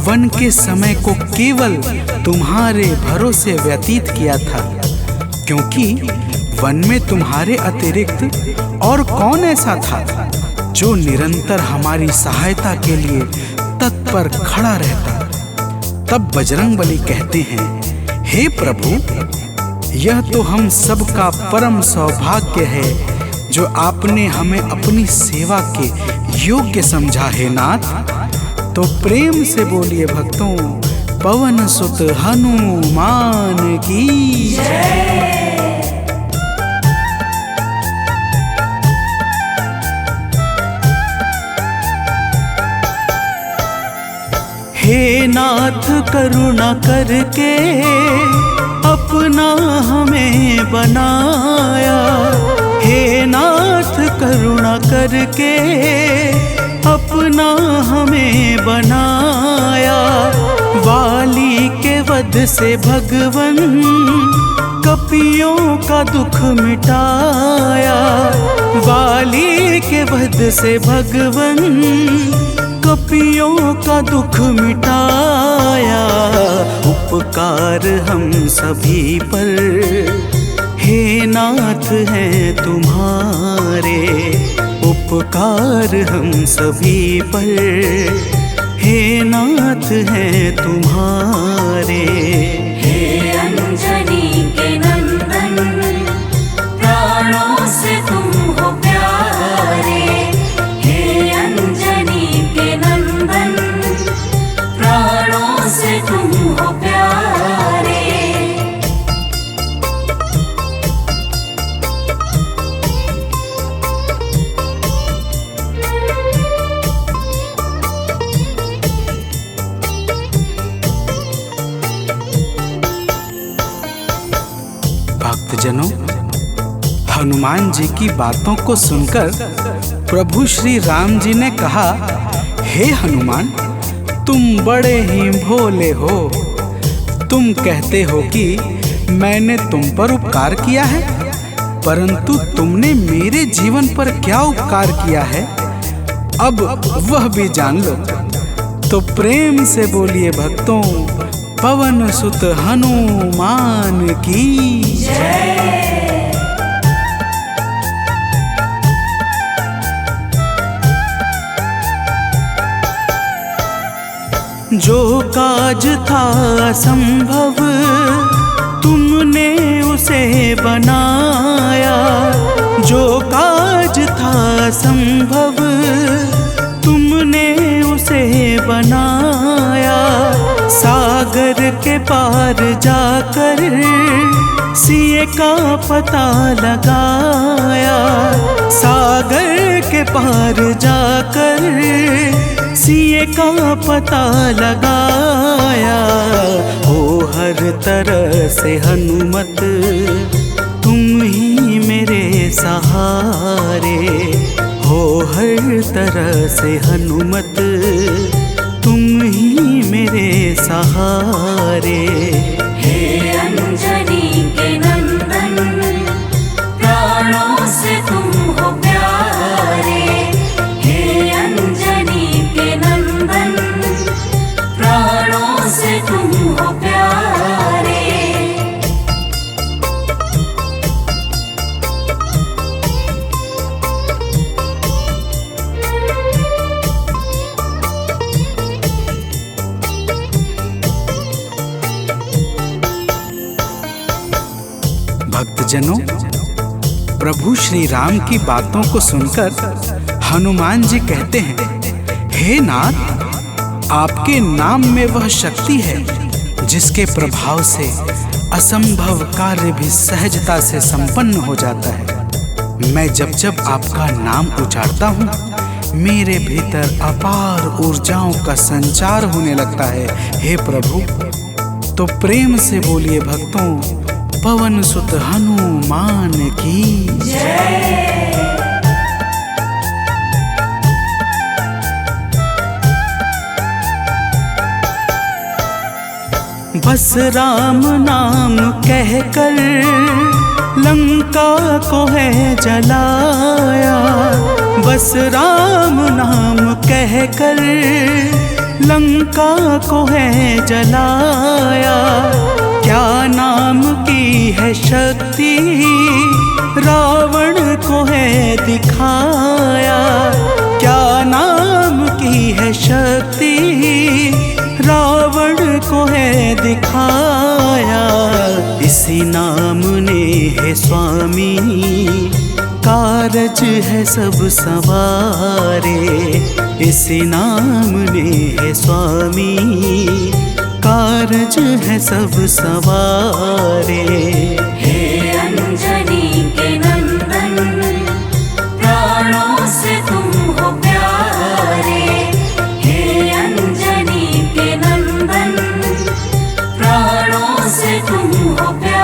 वन के समय को केवल तुम्हारे भरोसे व्यतीत किया था, क्योंकि वन में तुम्हारे अतिरिक्त और कौन ऐसा था जो निरंतर हमारी सहायता के लिए तत्पर खड़ा रहता। तब बजरंगबली कहते हैं, हे प्रभु, यह तो हम सबका परम सौभाग्य है जो आपने हमें अपनी सेवा के योग्य समझा है नाथ। तो प्रेम से बोलिए भक्तों, पवन सुत हनुमान की हे नाथ करुणा करके अपना हमें बनाया, हे नाथ करुणा करके अपना हमें बनाया। वाली के वध से भगवन कपियों का दुख मिटाया, वाली के वध से भगवन कपियों का दुख मिटाया। उपकार हम सभी पर हे नाथ हैं तुम्हारे, उपकार हम सभी पर हे नाथ हैं तुम्हारे। हे अंजनी के नंदन, प्राणों से तुम हो प्यारे, हे अंजनी के नंदन, प्राणों से तुम हो प्यारे। भक्तजनों, हनुमान जी की बातों को सुनकर प्रभु श्री राम जी ने कहा, हे हनुमान, तुम बड़े ही भोले हो। तुम कहते हो कि मैंने तुम पर उपकार किया है, परंतु तुमने मेरे जीवन पर क्या उपकार किया है, अब वह भी जान लो। तो प्रेम से बोलिए भक्तों, पवन सुत हनुमान की जो काज था संभव तुमने उसे बनाया, जो काज था संभव तुमने उसे बनाया। सागर के पार जाकर सिए का पता लगाया, सागर के पार जाकर सिए का पता लगाया। ओ तरह से हनुमत, तुम ही मेरे सहारे हो। हर तरह से हनुमत, तुम ही मेरे सहारे। हे अंजनी के नंदन, प्राणों से तुम हो प्यारे। हे अंजनी के नंदन, प्राणों से तुम हो प्यारे। भक्तजनों, प्रभु श्री राम की बातों को सुनकर हनुमान जी कहते हैं, हे नाथ, आपके नाम में वह शक्ति है जिसके प्रभाव से असंभव कार्य भी सहजता से संपन्न हो जाता है। मैं जब जब आपका नाम उच्चारता हूँ, मेरे भीतर अपार ऊर्जाओं का संचार होने लगता है। हे प्रभु, तो प्रेम से बोलिए भक्तों, पवन सुत हनुमान की जय। बस राम नाम कहकर लंका को है जलाया। बस राम नाम कहकर लंका को है जलाया। क्या नाम की है शक्ति, रावण को है दिखाया। क्या नाम की है शक्ति, रावण को है दिखाया। इसी नाम ने है स्वामी, कारज है सब सवारे। इसी नाम ने है स्वामी, कारज है सब सवारे। हे अंजनी के नंदन, प्राणों से तुम हो प्यारे। हे अंजनी के नंदन, प्राणों से तुम हो प्यारे।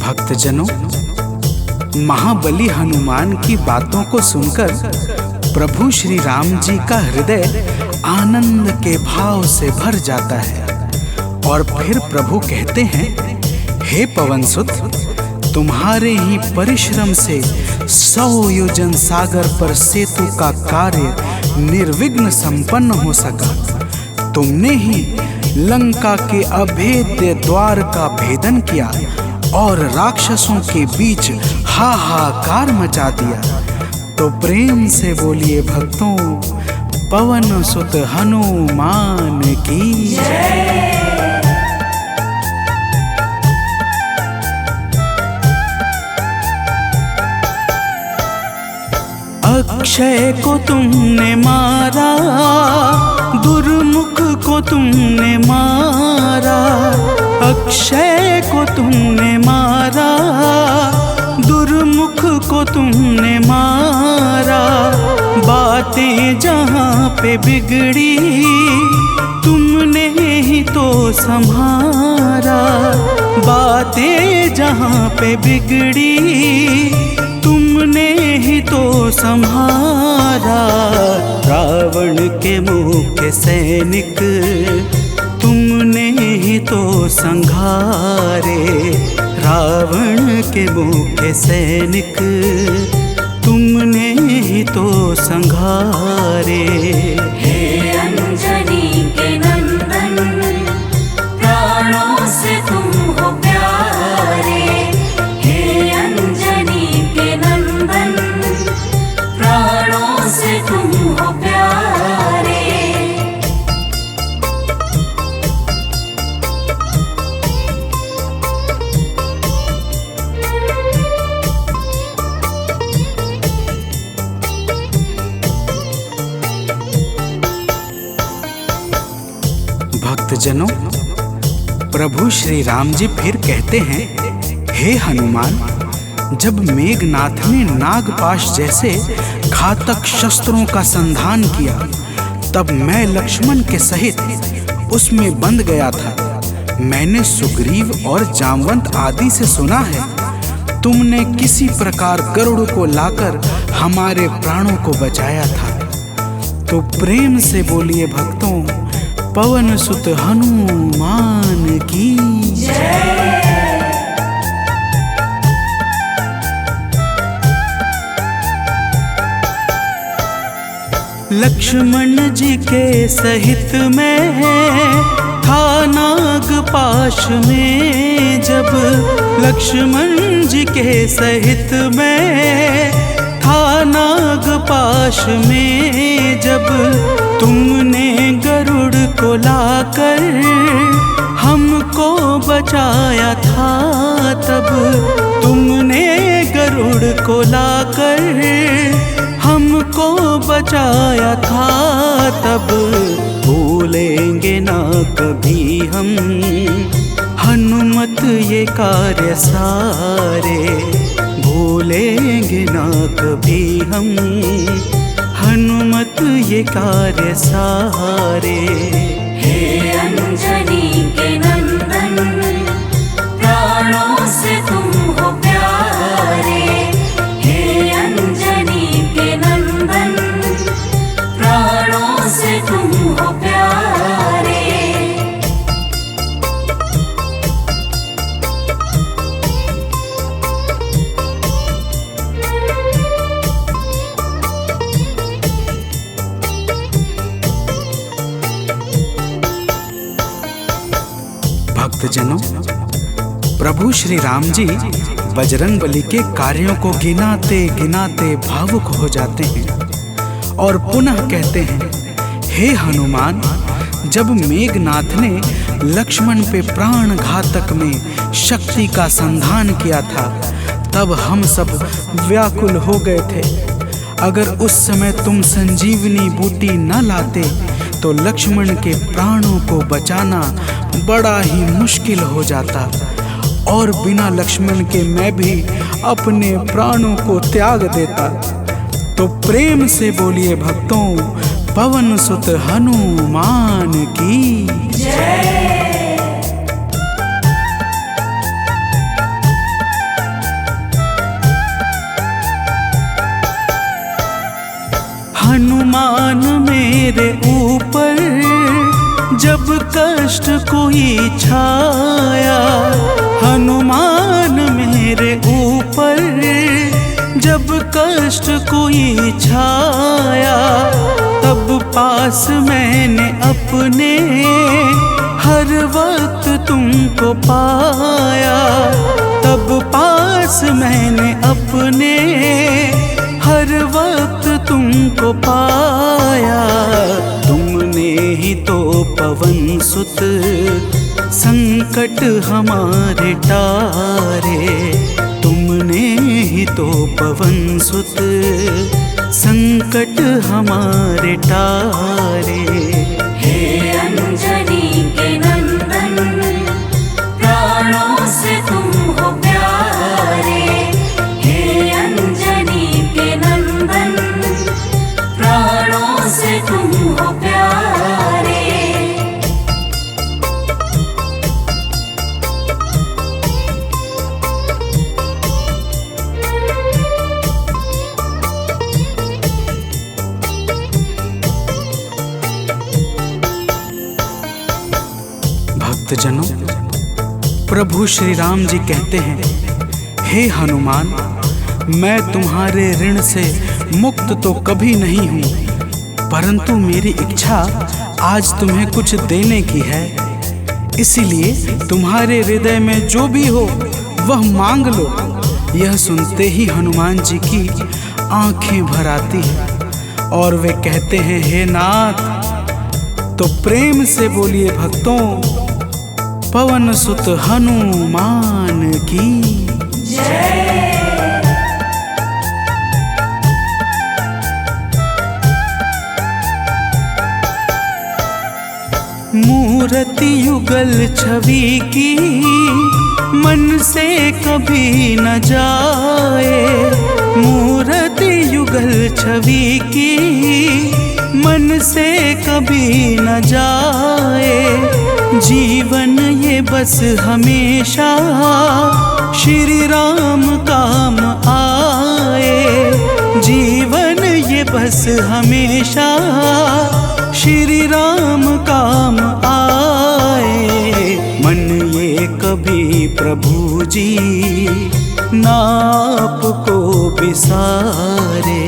भक्तजनों, महाबली हनुमान की बातों को सुनकर प्रभु श्री राम जी का हृदय आनंद के भाव से भर जाता है। और फिर प्रभु कहते हैं, हे पवनसुत, तुम्हारे ही परिश्रम से 100 योजन सागर पर सेतु का कार्य निर्विघ्न संपन्न हो सका। तुमने ही लंका के अभेद्य द्वार का भेदन किया और राक्षसों के बीच हाहाकार मचा दिया। तो प्रेम से बोलिए भक्तों, पवन सुत हनुमान की जय। अक्षय को तुमने मारा, दुर्मुख को तुमने मारा। अक्षय को तुमने मारा, दुर्मुख को तुमने मारा। बातें जहाँ पे बिगड़ी, तुमने ही तो संभारा। बातें जहाँ पे बिगड़ी, तुमने ही तो संहारा। रावण के मुख्य सैनिक तुमने ही तो संघारे। रावण के मुख्य सैनिक तुमने ही तो संघारे। हे अंजनी के नंदन, प्राणों से तुम हो प्यारे। हे अंजनी के नंदन, प्राणों से तुम हो प्यारे। भक्तजनों, प्रभु श्री राम जी फिर कहते हैं, हे हनुमान, जब मेघनाथ ने नागपाश जैसे घातक शस्त्रों का संधान किया, तब मैं लक्ष्मण के सहित उसमें बंध गया था। मैंने सुग्रीव और जामवंत आदि से सुना है, तुमने किसी प्रकार गरुड़ को लाकर हमारे प्राणों को बचाया था। तो प्रेम से बोलिए भक्तों, पवन सुत हनुमान की जय। लक्ष्मण जी के सहित में था नागपाश में, जब लक्ष्मण जी के सहित में था नागपाश में, जब तुमने गरुड़ को लाकर हमको बचाया था, तब तुमने गरुड़ को लाकर हमको बचाया था, तब भूलेंगे ना कभी हम हनुमत ये कार्य सारे, भूलेंगे ना कभी हम हनुमत ये कार्य सारे। हे अंजनी के नंदन, प्राणों से तुम हो प्यारे। हे अंजनी के नंदन, प्राणों से तुम हो प्यारे। भक्तजनों, प्रभु श्री राम जी बजरंगबली के कार्यों को गिनाते गिनाते भावुक हो जाते हैं और पुनः कहते हैं, हे हनुमान, जब मेघनाथ ने लक्ष्मण पे प्राण घातक में शक्ति का संधान किया था, तब हम सब व्याकुल हो गए थे। अगर उस समय तुम संजीवनी बूटी न लाते तो लक्ष्मण के प्राणों को बचाना बड़ा ही मुश्किल हो जाता, और बिना लक्ष्मण के मैं भी अपने प्राणों को त्याग देता। तो प्रेम से बोलिए भक्तों, पवन सुत हनुमान की जय। हनुमान मेरे ऊपर जब कष्ट कोई छाया, हनुमान मेरे ऊपर जब कष्ट कोई छाया, तब पास मैंने अपने हर वक्त तुमको पाया, तब पास मैंने अपने हर वक्त तुमको पाया। तुमने ही तो पवन सुत संकट हमारे टारे, तुमने ही तो पवन सुत संकट हमारे टारे। हे अंजनी के नंदन, प्राणों से तुम हो प्यारे। हे अंजनी के नंदन, प्राणों से तुम हो प्यारे। भक्तजनों, प्रभु श्री राम जी कहते हैं, हे हनुमान, मैं तुम्हारे ऋण से मुक्त तो कभी नहीं हूँ, परंतु मेरी इच्छा आज तुम्हें कुछ देने की है। इसीलिए तुम्हारे हृदय में जो भी हो वह मांग लो। यह सुनते ही हनुमान जी की आंखें भर आती हैं और वे कहते हैं, हे नाथ। तो प्रेम से बोलिए भक्तों, पवन सुत हनुमान की जय। मूर्ति युगल छवि की मन से कभी न जाए। मूर्ति युगल छवि की मन से कभी न जाए। जीवन ये बस हमेशा श्री राम काम आए। जीवन ये बस हमेशा श्री राम काम आए। मन ये कभी प्रभु जी नाप को बिसारे।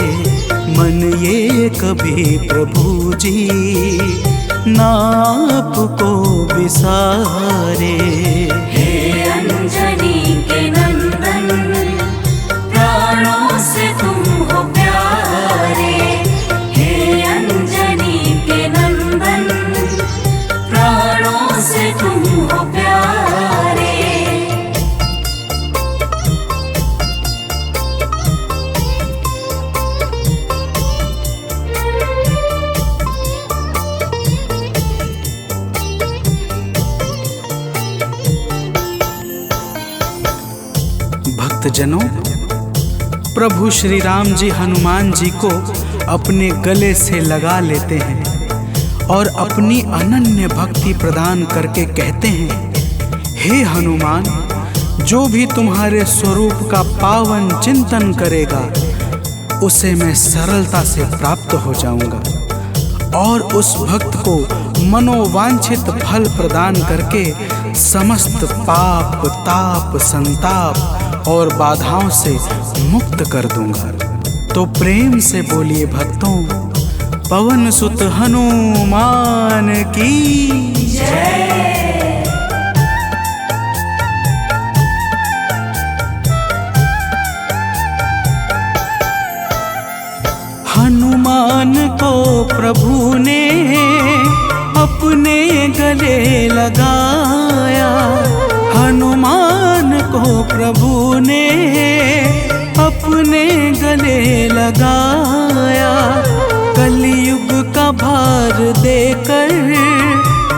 मन ये कभी प्रभु जी नाप को बिसारे। हे अंजनी के नंदन, प्राणों से तुम हो प्यारे। हे अंजनी के नंदन, प्राणों से तुम हो प्यारे। भक्तजनों, प्रभु श्री राम जी हनुमान जी को अपने गले से लगा लेते हैं और अपनी अनन्य भक्ति प्रदान करके कहते हैं, हे हनुमान, जो भी तुम्हारे स्वरूप का पावन चिंतन करेगा उसे मैं सरलता से प्राप्त हो जाऊंगा और उस भक्त को मनोवांछित फल प्रदान करके समस्त पाप, ताप, संताप और बाधाओं से मुक्त कर दूंगा। तो प्रेम से बोलिए भक्तों, पवन सुत हनुमान की जय। हनुमान को प्रभु ने अपने गले लगाया। हनुमान को प्रभु ने अपने गले लगाया। कलयुग का भार देकर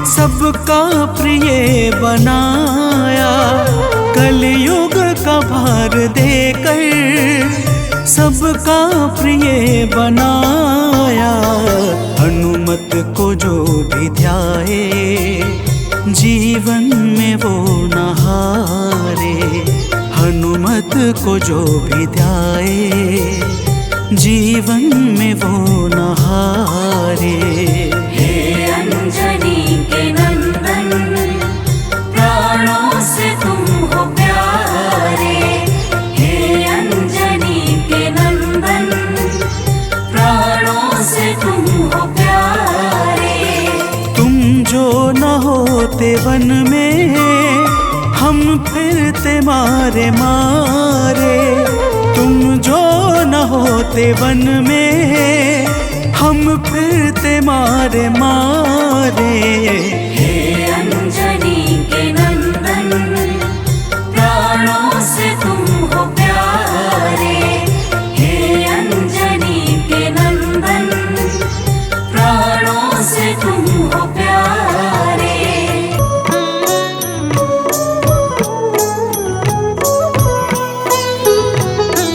सबका प्रिय बनाया। कलयुग का भार देकर सबका प्रिय बनाया। हनुमत को जो भी ध्याए जीवन में वो न हारे। हनुमत को जो भी ध्याए जीवन में वो न हारे। हे अंजनी के नंदन, प्राणों से तुम हो प्यारे। हे अंजनी के नंदन, प्राणों से तुम हो प्यारे। तुम जो न होते वन में हम फिरते मारे मारे। तुम जो न होते वन में हम फिरते मारे मारे। हे अंजनी के नंदन, प्राणों से तुम हो प्यारे। हे अंजनी के नंदन, प्राणों से तुम हो प्यारे।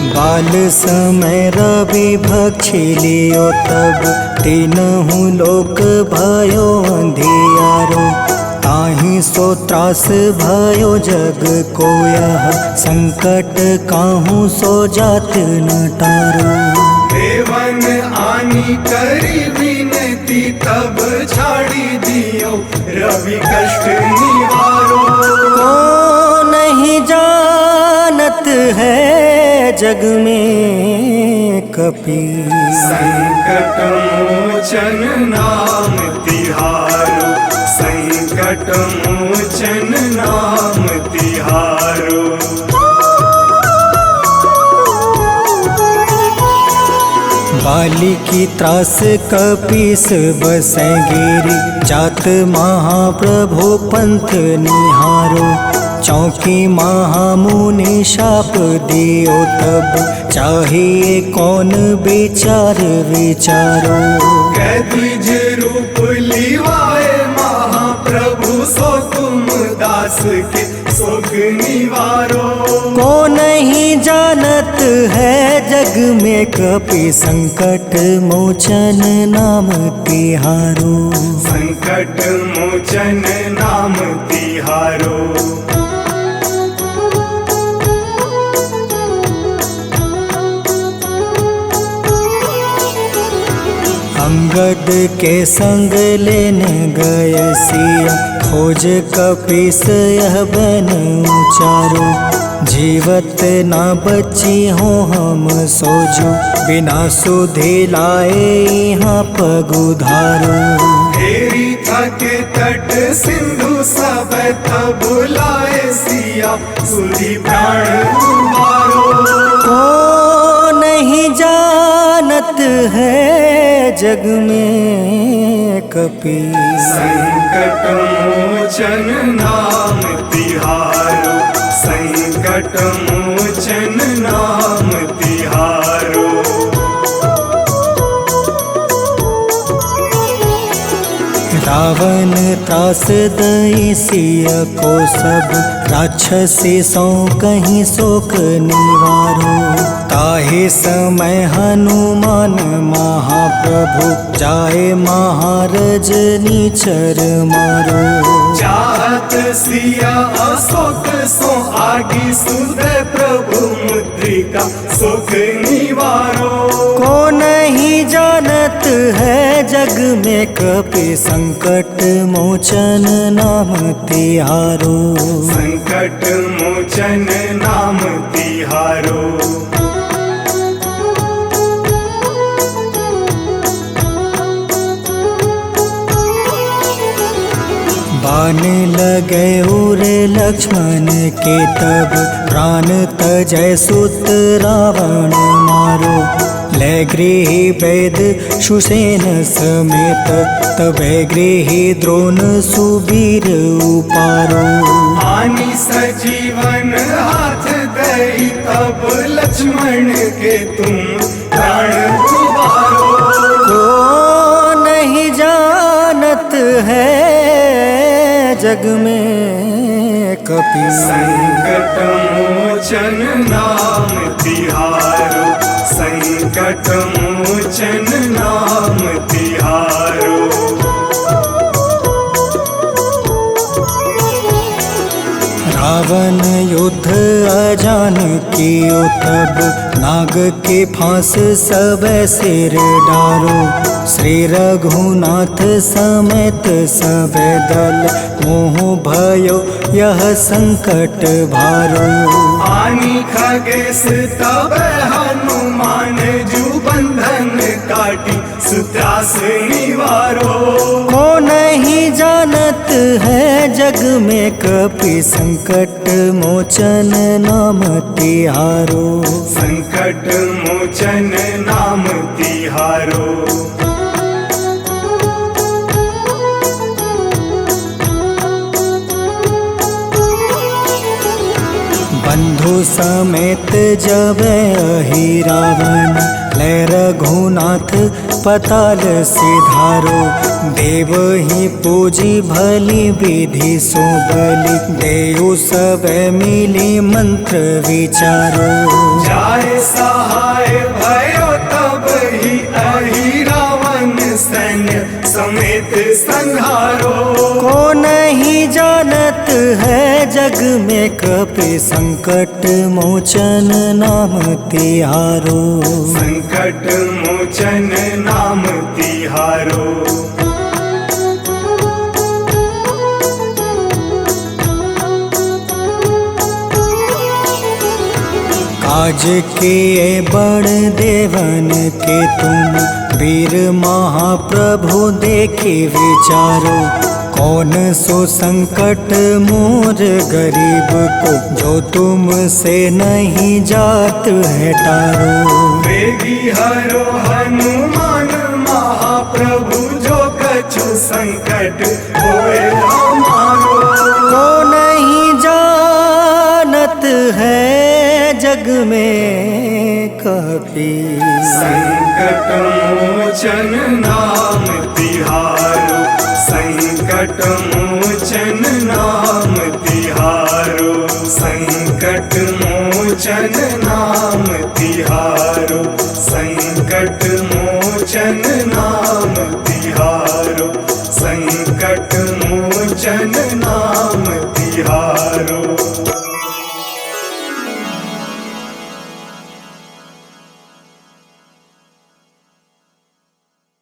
बाल समय रवि भक्षी लियो तब तीनहु लोक भयो अंधियारो। ताहि सो त्रास भयो जग को यह संकट काहू सो जात न टारो। देवन आनी करी विनती तब छाड़ी दियो रवि कष्ट निवारो। को नहीं जानत है जग में कपि संकट मोचन नाम तिहारो। संकट मोचन नाम तिहारो। बाली की त्रास कपीस बसै गिरी। जात महाप्रभु पंथ निहारो। चौकी महामुनि शाप दियो तब चाहिए कौन विचार विचारो। कैद्विज रूप लिवाए महा सो तुम दास के शोक निवारो। को नहीं जानत है जग में कपि संकट मोचन नाम तिहारो। संकट मोचन नाम तिहारो। अंगद के संग लेने गए सिया खोज कपीस यह बन उचारो। जीवत ना बची हो हम सोजो बिना सुधि लाए यहाँ पगुधारो। हेरी थके तट सिंधु सब तब बुलाए सिया सुधि प्राण तुम्हारो। को नहीं जानत है जग में कपि संकट मोचन नाम तिहारो। संकट मोचन नाम तिहारो। रावण त्रास दई सिया को सब राक्षसी सो कहीं शोक निवारो। ताहे समय हनुमान महाप्रभु जाए महारज नीचर मारो। चाहत सिया अशोक सो आगी सुदय प्रभु मुद्रिका सुख निवारो। को नहीं जानत है जग में कपि संकट मोचन नाम तिहारो। संकट मोचन नाम तिहारो। बाण लगे उरे लक्ष्मण के तब प्राण तजय सुत रावण मारो। ले गृह वैद सुसेन समेत तबे गृह द्रोण सुबीर उपारो। हानि सजीवन हाथ दई तब लक्ष्मण के तुम प्राण उबारो। को नहीं जानत है जग में कपि संकट मोचन नाम तिहारो। संकट मोचन नाम तिहारो। रावण युद्ध अजान कियो तब नाग के फांस सब सिर डारो। श्री रघुनाथ समेत सब दल मोह भयो यह संकट भारो। आनी खगेश तब हनुमान जू बंधन काटी सुत्रास निवारो। को नहीं जानत है जग में कपि संकट मोचन नाम तिहारो। संकट मोचन नाम तिहारो। बंधु समेत जब अहि रावण ले रघुनाथ पताल सिधारो। देव ही पूजी भली विधि सो बलि देव सब मिली मंत्र विचारो। जाए सहाय भयो तब ही अहि रावण सैन्य समेत संहारो। को नहीं जानत है जग में कपि संकट मोचन नाम तिहारो। संकट मोचन नाम तिहारो। काज किए बड़ देवन के तुम वीर महाप्रभु देखे विचारो। कौन सो संकट मोर गरीब को जो तुमसे नहीं जात है टारो। वेगी हरो हनुमान महाप्रभु जो कछु संकट होए हमारो। को नहीं जानत है जग में कपि संकट मोचन नाम तिहारो। संकट मोचन लोचन नाम तिहारो